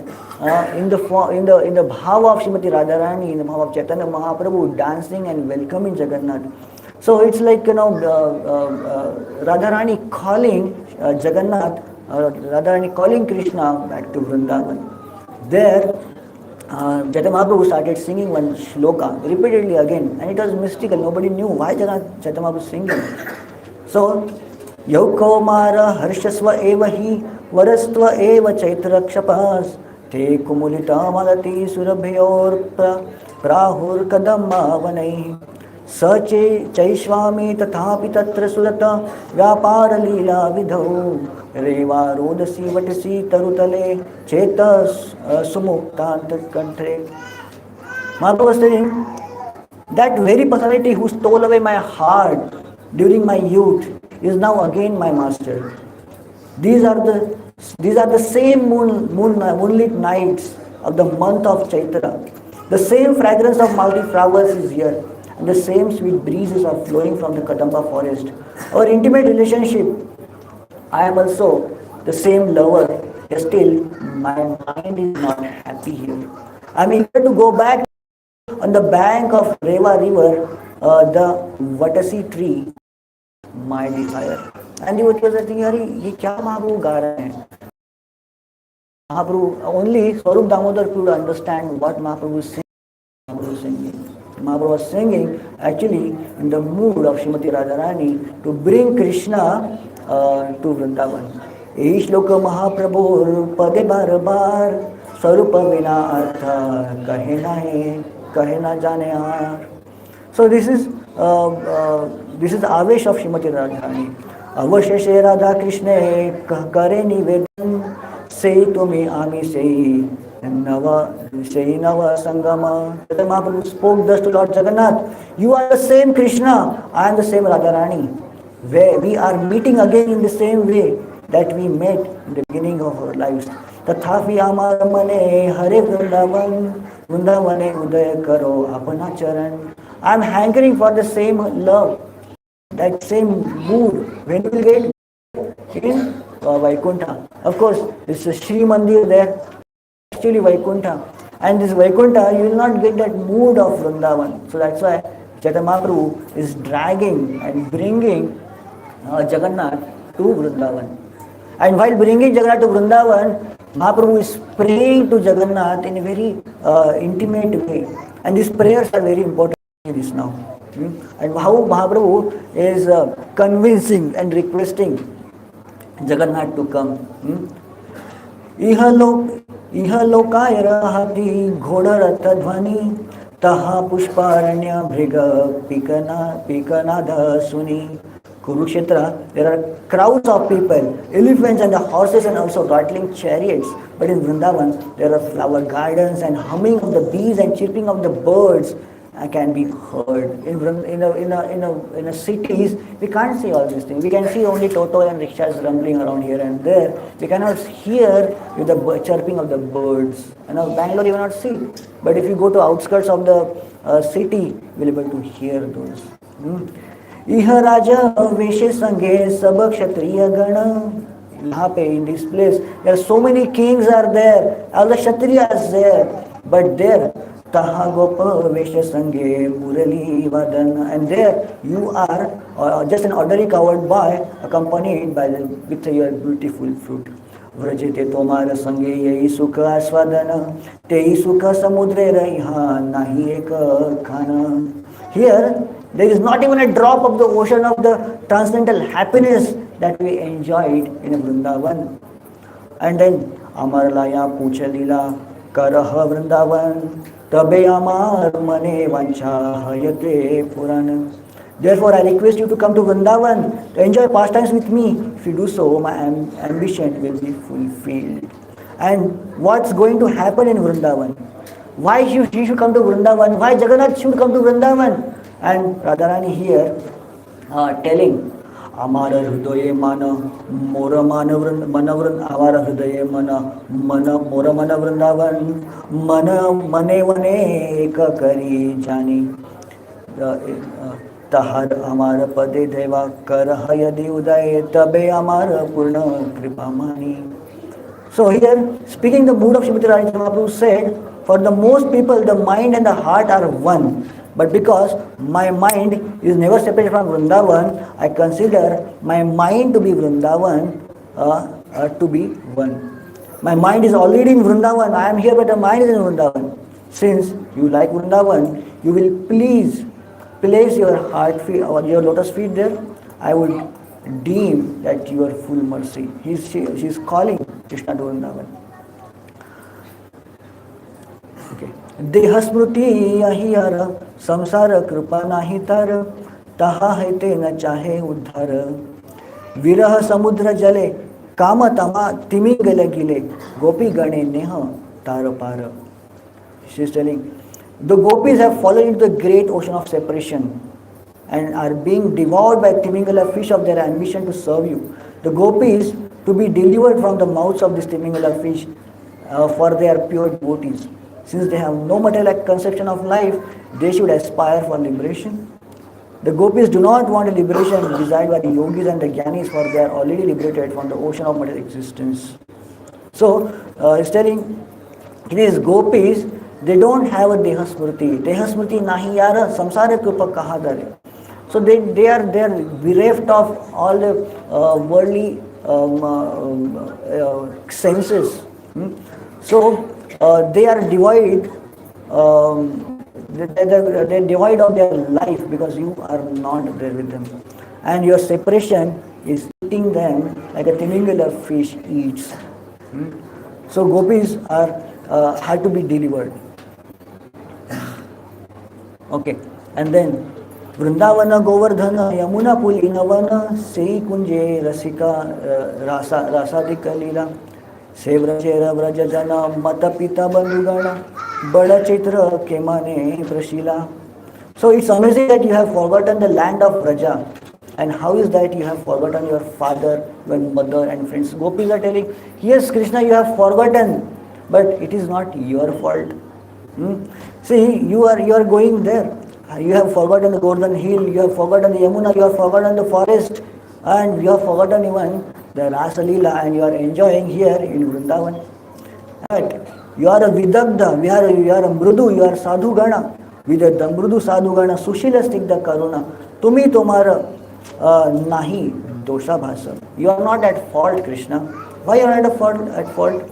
in the bhava of Srimati Radharani, in the bhava of Chaitanya Mahaprabhu dancing and welcoming Jagannath. So it's like Radharani calling Jagannath, Radharani calling Krishna back to Vrindavan. There Chaitanya Mahaprabhu started singing one shloka repeatedly again, and it was mystical. Nobody knew why Chaitanya Mahaprabhu was singing. So Yauko Mara Harshasva Evahi Varastva Eva Chaitra Kshapas Te Kumulita Malati Surabhayor Prahur Kadamma Vanai Sache Chaishwami Tathapi Tatra Surata Vyapara Leela Vidhau Reva Rodasi Vatasi Tarutale Chetas Sumuktant Kantre. Mahaprabhu was saying, that very personality who stole away my heart during my youth is now again my master. These are the same moonlit nights of the month of Chaitra. The same fragrance of multi flowers is here, and the same sweet breezes are flowing from the Kadamba forest. Our intimate relationship, I am also the same lover, yet still my mind is not happy here. I am eager to go back on the bank of Reva river, the Vatasi tree, my desire. And the was thinking, ये क्या महाप्रभु गा रहे हैं? Mahaprabhu, only Swarup Damodar could understand what Mahaprabhu is singing. Mahaprabhu was singing actually in the mood of Srimati Radharani to bring Krishna to Vrindavan. Each loka Mahaprabhu pade bar bar Swarupa vina artha kahe na jane aar. So this is Avesh of Srimati Radharani. Avasheshe Radha Krishna kare nivedan sei tumi ami sei Nava Sangama. Mahaprabhu spoke thus to Lord Jagannath, you are the same Krishna, I am the same Radharani. Where we are meeting again in the same way that we met in the beginning of our lives. Tathapi amar mane hare Vrindavane uday karo apana charan. I am hankering for the same love, that same mood. When we will get in Vaikuntha. Of course, this is Sri Mandir there, actually Vaikuntha. And this Vaikuntha, you will not get that mood of Vrindavan. So that's why Chaitanya Mahaprabhu is dragging and bringing Jagannath to Vrindavan. And while bringing Jagannath to Vrindavan, Mahaprabhu is praying to Jagannath in a very intimate way. And these prayers are very important in this now. And how Mahaprabhu is convincing and requesting Jagannath to come. Iha lokaya rahati ghodaratha dhvani taha pushparanya bhriga pikanada suni. Kurukshetra, there are crowds of people, elephants and the horses and also rattling chariots. But in Vrindavan, there are flower gardens and humming of the bees and chirping of the birds can be heard. In cities, we can't see all these things. We can see only Toto and rickshaws rumbling around here and there. We cannot hear with the chirping of the birds. Bangalore you will not see. But if you go to outskirts of the city, you will be able to hear those. Iha Raja Veshe Sanghe Sabha Kshatriya Gana. In this place, there are so many kings are there, all the Kshatriyas there, but there Taha Gopa Vesha Sanghe Murali Vadan, and there you are just an ordinary coward boy accompanied with your beautiful fruit. Vrajete Tomara Sanghe Yai Sukha Aswadana Tei Sukha Samudre Raiha Nahi Eka Khana. Here there is not even a drop of the ocean of the transcendental happiness that we enjoyed in Vrindavan. And then Amar Laya Pucha Lila Karaha Vrindavan Tabe Amar Mane Vancha Hayate Purana. Therefore I request you to come to Vrindavan to enjoy pastimes with me. If you do so, my ambition will be fulfilled. And what's going to happen in Vrindavan? Why she should come to Vrindavan? Why Jagannath should come to Vrindavan? And Radharani here telling, Amara Hridaye Mana Mora Manavran Amara Hridaye Mana Mora Manavrindavan Mana Mane Vane Eka Kari Jani Tahar Amara Pade Deva Karahayadi Uday Tabe Amara Purna Kripamani. So here, speaking the mood of Srimati Radharani, Mahaprabhu said, for the most people, the mind and the heart are one. But because my mind is never separated from Vrindavan, I consider my mind to be Vrindavan to be one. My mind is already in Vrindavan. I am here, but the mind is in Vrindavan. Since you like Vrindavan, you will please place your heart feet or your lotus feet there. I would deem that you are full mercy. She is calling Krishna to Vrindavan. Okay. Deha smruti ahiyara samsara kripa nahi tar taha hai te na chahe uddhar virah samudra jale kama tama timingala gile gopi gane neha tar par. She is telling, the gopis have fallen into the great ocean of separation and are being devoured by Timingala fish of their ambition to serve you. The gopis, to be delivered from the mouths of this Timingala fish, for they are pure devotees. Since they have no material conception of life, they should aspire for liberation. The gopis do not want a liberation desired by the yogis and the jnanis, for they are already liberated from the ocean of material existence. So, he's telling these gopis, they don't have a deha smriti. Deha smriti nahi yara samsara kripa kahadare. So they are bereft of all the worldly senses. So they are devoid. They are devoid of their life because you are not there with them, and your separation is eating them like a timingala fish eats. So gopis are had to be delivered. Okay, and then Vrindavana Govardhana Yamuna Pulinavana Sei Kunje Rasika Rasadika Lila Sevrachera Vrajajana Matapita Bandhugana Bada Chitra Kemane Prashila. So it's amazing that you have forgotten the land of Vraja. And how is that you have forgotten your father, your mother and friends? Gopis are telling, yes Krishna, you have forgotten, but it is not your fault. See, you are going there. You have forgotten the Golden Hill, you have forgotten the Yamuna, you have forgotten the forest, and you have forgotten even the Rasa Leela, and you are enjoying here in Vrindavan. But you are a Vidagdha, you are a Mrudu, you are Sadhu Gana. Vidagdha, Mrudu Sadhu Gana, Sushila Stigdha Karuna. Tumi Tomara Nahi Dosha Bhasa. You are not at fault, Krishna. Why you are not at fault?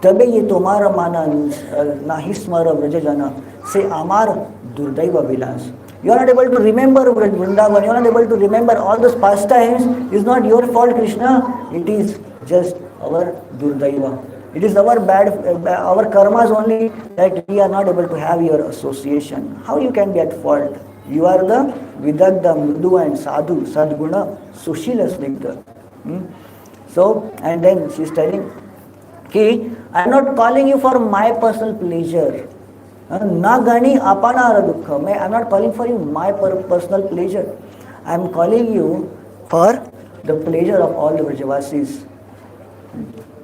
Tabe ye tomara mana nahi smara vrajajana se amar durdaiva vilas. You are not able to remember Vrindavan, you are not able to remember all those pastimes. It's not your fault, Krishna. It is just our durdaiva. It is our our karmas only that we are not able to have your association. How you can be at fault? You are the Vidagdha, Mrudu and Sadhu, Sadguna, Sushila Snigdha. So, and then she is telling, I am not calling you for my personal pleasure. Na gani apana dukha. I am not calling for you my personal pleasure. I am calling you for the pleasure of all the Vrajavasis.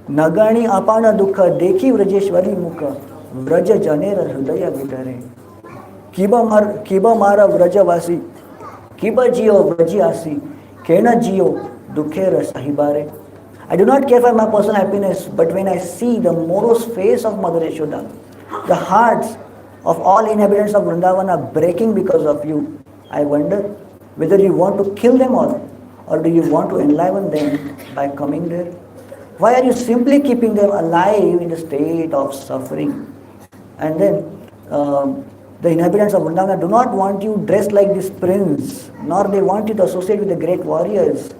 Nagani apana dukha dekhi Vrajeshwari mukha Vraja janera hridaya vidare. Kiba mara Vrajavasi Kiba jio Vrajiasi Kena jio dukhera sahibare. I do not care for my personal happiness, but when I see the morose face of Mother Yashoda, the hearts of all inhabitants of Vrindavan are breaking because of you, I wonder whether you want to kill them all, or do you want to enliven them by coming there? Why are you simply keeping them alive in a state of suffering? And then the inhabitants of Vrindavan do not want you dressed like this prince, nor they want you to associate with the great warriors.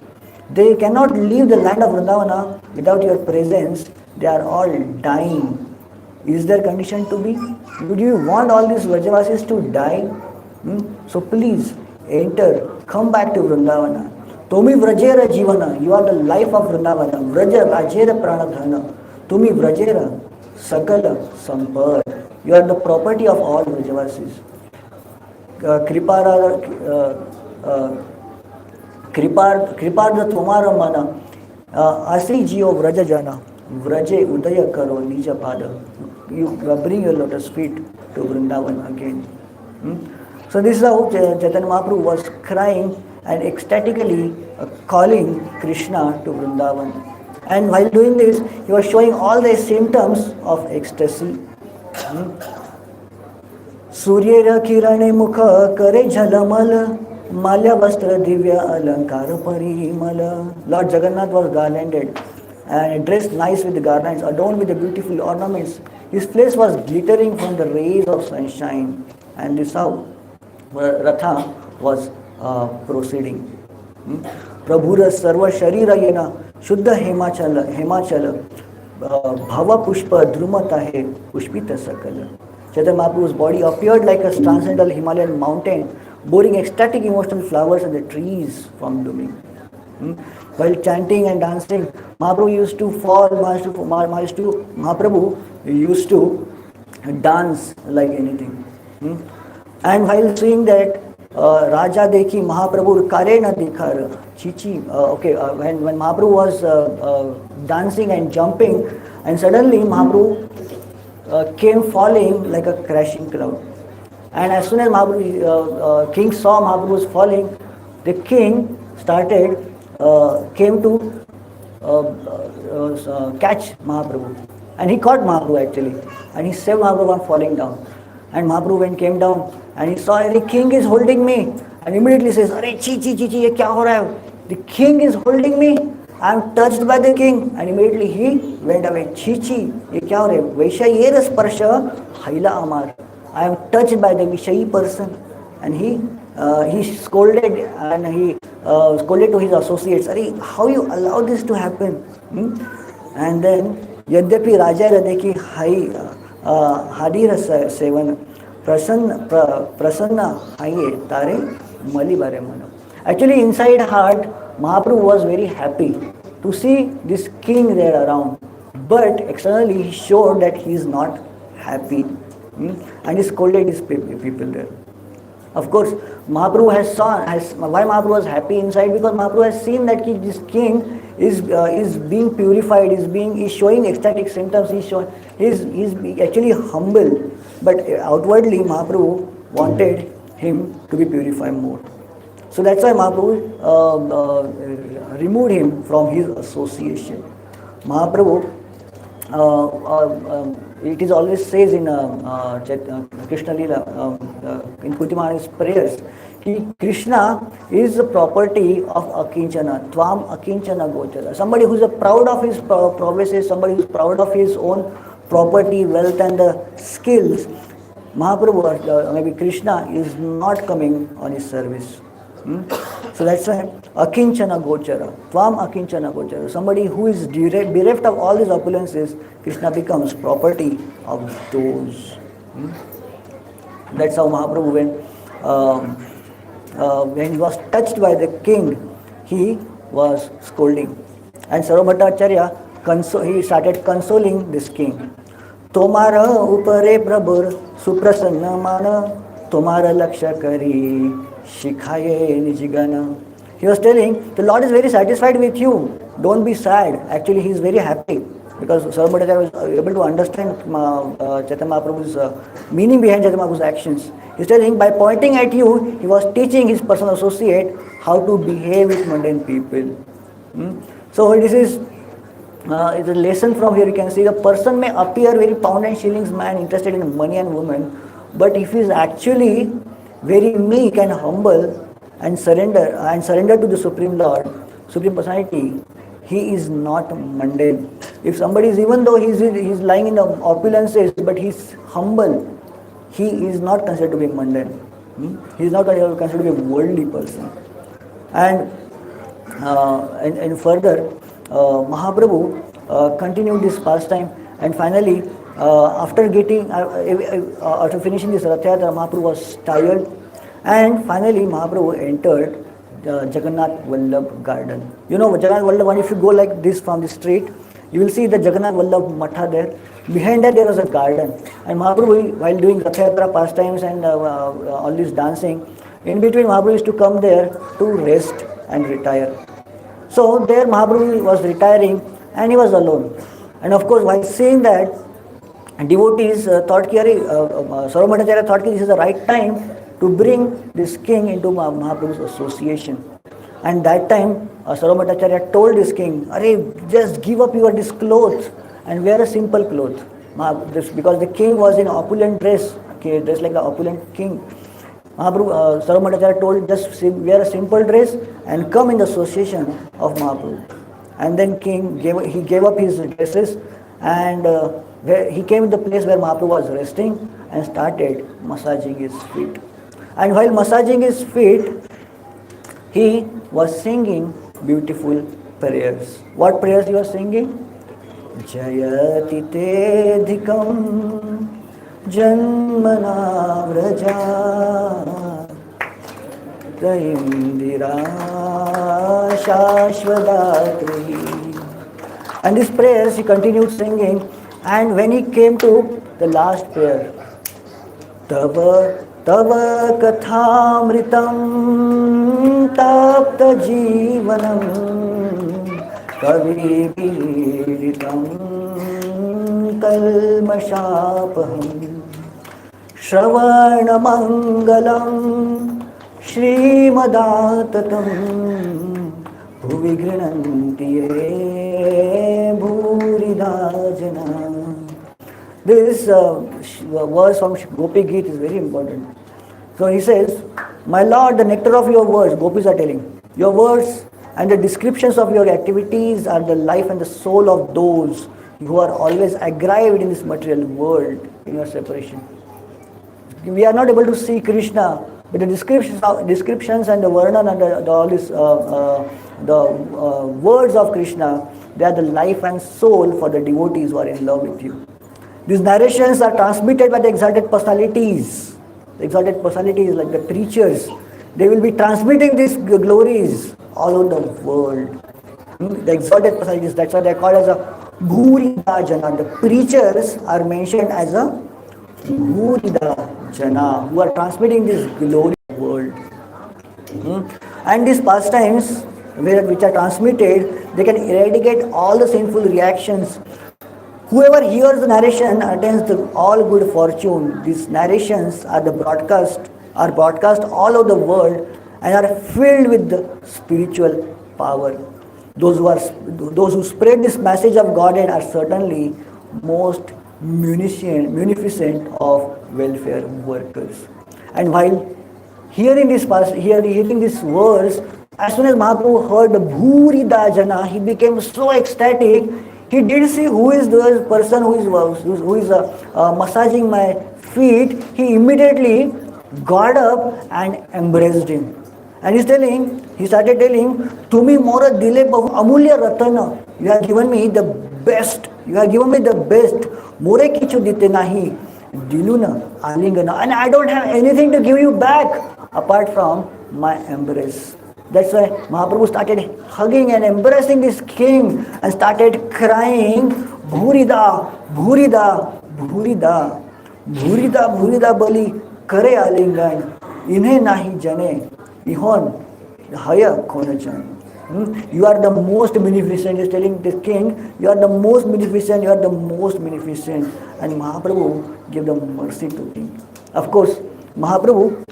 They cannot leave the land of Vrindavana without your presence. They are all dying. Is their condition to be? Do you want all these Vrajavasis to die? So please enter, come back to Vrindavana. Tomi Vrajera Jivana, you are the life of Vrindavana. Vraja Rajera Pranadhana. Tumi Vrajera, Sakala, Sampad. You are the property of all Vrajavasis. Kripara, Kriparda Tomara Mana, Asi Jio Vrajajana, Vraje Udaya Karo, Nija Pada. You bring your lotus feet to Vrindavan again. So this is how Chaitanya Mahaprabhu was crying and ecstatically calling Krishna to Vrindavan. And while doing this, he was showing all the symptoms of ecstasy. Suryera kirane mukha kare jhalamal malya vastra divya alankara parimala. Lord Jagannath was garlanded and dressed nice with the garlands, adorned with the beautiful ornaments. His face was glittering from the rays of sunshine. And this how Ratha was proceeding. Prabhura sarva sharira yena shuddha hemachala bhava pushpa drumata he pushpita sakala. Chaitanya Mahaprabhu's body appeared like a transcendental Himalayan mountain, bearing ecstatic emotional flowers and the trees from blooming. While chanting and dancing, Mahaprabhu used to dance like anything. And while seeing that, Raja Dekhi Mahaprabhu Karena Dikhar Chichi. When Mahaprabhu was dancing and jumping, and suddenly Mahaprabhu came falling like a crashing cloud. And as soon as king saw Mahaprabhu was falling, the king came to catch Mahaprabhu. And he caught Mahaprabhu actually. And he saved Mahaprabhu from falling down. And Mahaprabhu came down and he saw the king is holding me. And immediately says, Arey, chi, ye kya ho raha hai? The king is holding me. I am touched by the king. And immediately he went away. Chi, ye kya ho raha hai? Vaishya yera sparsha haila amar. I am touched by the Vishayi person. And he scolded and he scolded to his associates. Arey, how you allow this to happen? And then, Yadyapi Raja Radeki Hadira Sevan Prasanna Haye Tare Mali Bare Mano. Actually, inside heart, Mahaprabhu was very happy to see this king there around. But externally, he showed that he is not happy. And he scolded his people there. Of course, Mahaprabhu why Mahaprabhu was happy inside? Because Mahaprabhu has seen that this king is being purified, is showing ecstatic symptoms, he's actually humble. But outwardly, Mahaprabhu wanted him to be purified more. So that's why Mahaprabhu removed him from his association. Mahaprabhu, it is always says in Krishna Lila, in Kutimani's prayers, Krishna is the property of Akinchana, Tvam Akinchana Gochara. Somebody who is proud of his prowesses, somebody who is proud of his own property, wealth and skills. Mahaprabhu, maybe Krishna, is not coming on his service. So that's why Akinchana Gochara, Tvam Akinchana Gochara. Somebody who is bereft of all these opulences, Krishna becomes property of those. That's how Mahaprabhu, when he was touched by the king, he was scolding. And Sarvabhattacharya, he started consoling this king. Tomara upare prabhur suprasanna mana, tomara laksha kari shikhaye nijigana. He was telling, the Lord is very satisfied with you. Don't be sad. Actually, he is very happy. Because Sarvabhattacharya was able to understand Chaitanya Mahaprabhu's meaning behind Chaitanya Mahaprabhu's actions. He is telling, by pointing at you, he was teaching his personal associate how to behave with mundane people. So this is a lesson from here. You can see the person may appear very pound and shillings man, interested in money and women, but if he is actually very meek and humble and surrender to the Supreme Lord, Supreme Personality, he is not mundane. If somebody is, even though he is lying in the opulences, but he is humble, he is not considered to be mundane. He is not considered to be a worldly person. And further, Mahaprabhu continued this pastime, and finally, after finishing this Rath Yatra, Mahaprabhu was tired, and finally Mahaprabhu entered Jagannath Vallabh garden. You know Jagannath Vallabh, if you go like this from the street, You will see the Jagannath Vallabh Matha there. Behind that there was a garden. And Mahaprabhu, while doing Rath Yatra pastimes and all this dancing, in between Mahaprabhu used to come there to rest and retire. So there Mahaprabhu was retiring and he was alone. And of course, while seeing that, devotees thought, Sarvabhaumacharya thought this is the right time to bring this king into Mahaprabhu's association. And that time, Sarvabhaumacharya told this king, just give up your this clothes and wear a simple cloth. Because the king was in opulent dress, dressed like the opulent king. Mahaprabhu, Sarvabhaumacharya told, just wear a simple dress and come in the association of Mahaprabhu. And then king gave up his dresses and he came to the place where Mahaprabhu was resting and started massaging his feet. And while massaging his feet, he was singing beautiful prayers. What prayers he was singing? Jayati te dhikam janmana vraja Indira Shashvadatri. And these prayers he continued singing, and when he came to the last prayer, Tava kathamritam tapta jivanam kavi piritam kalmashapaham shravana mangalam Shrimadattatam bhuvi grinanti bhurida jana. This verse from Gopi Geet is very important. So he says, my Lord, the nectar of your words, gopis are telling, your words and the descriptions of your activities are the life and the soul of those who are always aggrieved in this material world in your separation. We are not able to see Krishna, but the descriptions and the Varnan and all this, the words of Krishna, they are the life and soul for the devotees who are in love with you. These narrations are transmitted by the exalted personalities. The exalted personalities like the preachers, they will be transmitting these glories all over the world. The exalted personalities, that's why they are called as a Bhurida Jana. The preachers are mentioned as a Bhurida Jana, who are transmitting this glory of the world. And these pastimes, which are transmitted, they can eradicate all the sinful reactions. Whoever hears the narration attains all good fortune. These narrations are broadcast all over the world and are filled with the spiritual power. Those who spread this message of Godhead are certainly most munificent of welfare workers. And while hearing this verse, as soon as Mahaprabhu heard the Bhurida Jana, he became so ecstatic. He didn't see who is the person who is massaging my feet. He immediately got up and embraced him. And he started telling, Tumi mora dile bahu amulya ratana. You have given me the best. You have given me the best. More kichu dite nahi. Diluna alingana. And I don't have anything to give you back apart from my embrace. That's why Mahaprabhu started hugging and embracing this king and started crying, Bhurida, Bhurida, Bhurida, Bhurida, Bhurida bali kare alingan, inhe nahi jane, ihon haya kona jane. You are the most beneficent. He is telling this king, you are the most beneficent, you are the most beneficent. And Mahaprabhu gave the mercy to him. Of course, Mahaprabhu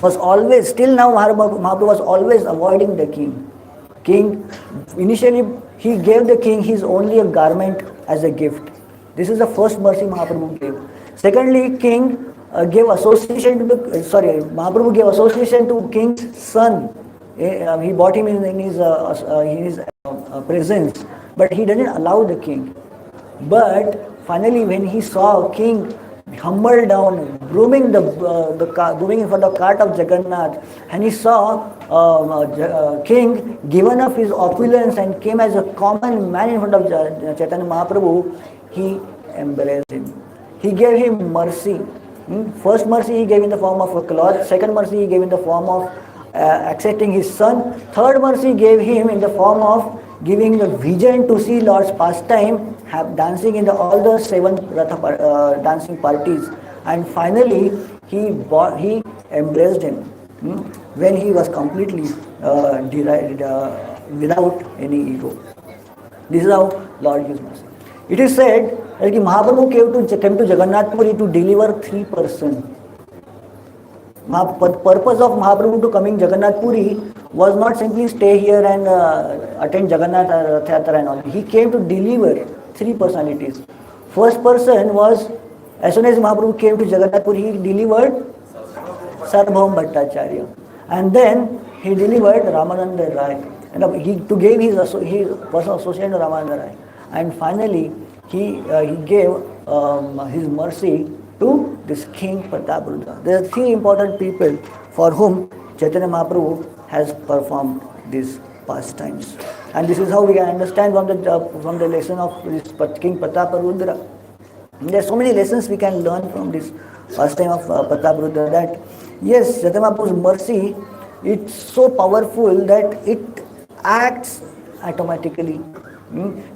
was always, still now Mahaprabhu was always avoiding the king. Initially he gave the king his only a garment as a gift. This is the first mercy Mahaprabhu gave. Secondly, Mahaprabhu gave association to king's son. He bought him in his presence, but he didn't allow the king. But finally when he saw king humbled down, grooming in front of the cart of Jagannath, and he saw king given up his opulence and came as a common man in front of Chaitanya Mahaprabhu, he embraced him. He gave him mercy. First mercy he gave in the form of a cloth. Second mercy he gave in the form of accepting his son. Third mercy he gave him in the form of giving a vision to see Lord's pastime, have dancing in all the 7 dancing parties, and finally he embraced him when he was completely without any ego. This is how Lord gives mercy. It is said that Mahaprabhu came to Jagannath Puri to deliver 3 persons. Purpose of Mahaprabhu to coming Jagannath Puri was not simply stay here and attend Jagannath Rath Yatra and all. He came to deliver 3 personalities. First person was, as soon as Mahaprabhu came to Jagannath Puri, he delivered Sarvabhaum Bhattacharya. And then he delivered Ramananda Rai. And he gave his personal associate to Ramananda Rai. And finally, he gave his mercy to this King Prataparudra. There are 3 important people for whom Chaitanya Mahaprabhu has performed these pastimes. And this is how we can understand from the lesson of this King Prataparudra. There are so many lessons we can learn from this pastime of Prataparudra, that yes, Chaitanya Mahaprabhu's mercy, it's so powerful that it acts automatically.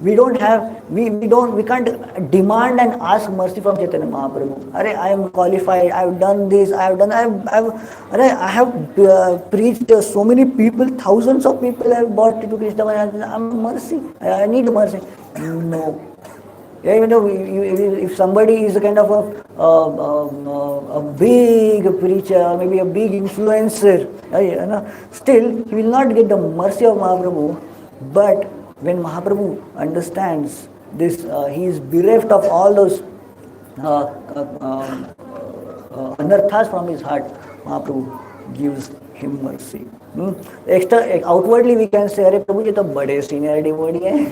We can't demand and ask mercy from Chaitanya Mahaprabhu. I am qualified, I have done this, I have preached so many people, thousands of people have brought to Krishna, I'm mercy, I need mercy. No. Even though if somebody is a kind of a big preacher, maybe a big influencer, still he will not get the mercy of Mahaprabhu. But when Mahaprabhu understands this, he is bereft of all those anarthas from his heart. Mahaprabhu gives him mercy. Outwardly we can say, अरे प्रभु ये तो बड़े senior devotee हैं,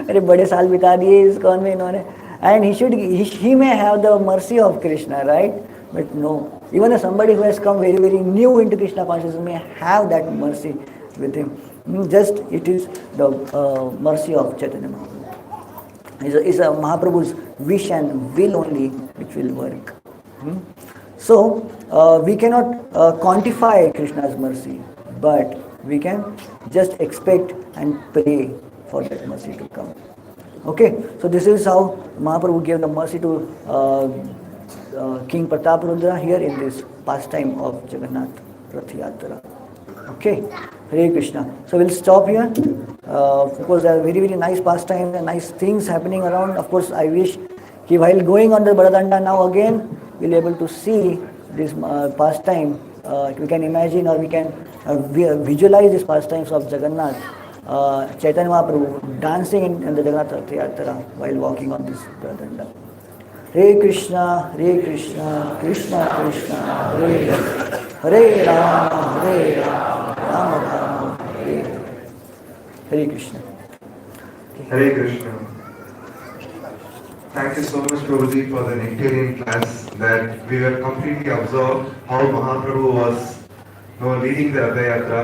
अरे बड़े साल बिता दिए इस कौन में इन्होंने, and he may have the mercy of Krishna, right? But no, even somebody who has come very very new into Krishna consciousness may have that mercy with him. Just it is the mercy of Chaitanya Mahaprabhu. It's a Mahaprabhu's wish and will only which will work. So we cannot quantify Krishna's mercy, but we can just expect and pray for that mercy to come. Okay, so this is how Mahaprabhu gave the mercy to King Prataparudra here in this pastime of Jagannath Rath Yatra. Okay, Hare Krishna. So we'll stop here. Of course, there are very very nice pastimes and nice things happening around. Of course, I wish while going on the Baradanda now again, we'll be able to see this pastime. We can imagine or we can visualize these pastimes of Jagannath, Chaitanya Mahaprabhu dancing in the Jagannath Rath Yatra while walking on this Baradanda. Hare Krishna, Krishna Krishna, Hare Hare, Hare Rama, Rama Rama, Hare Hare. Hare Krishna. Hare Krishna. Thank you so much, Prabhuji, for the nectarian class, that we were completely absorbed how Mahaprabhu was leading the Rath Yatra.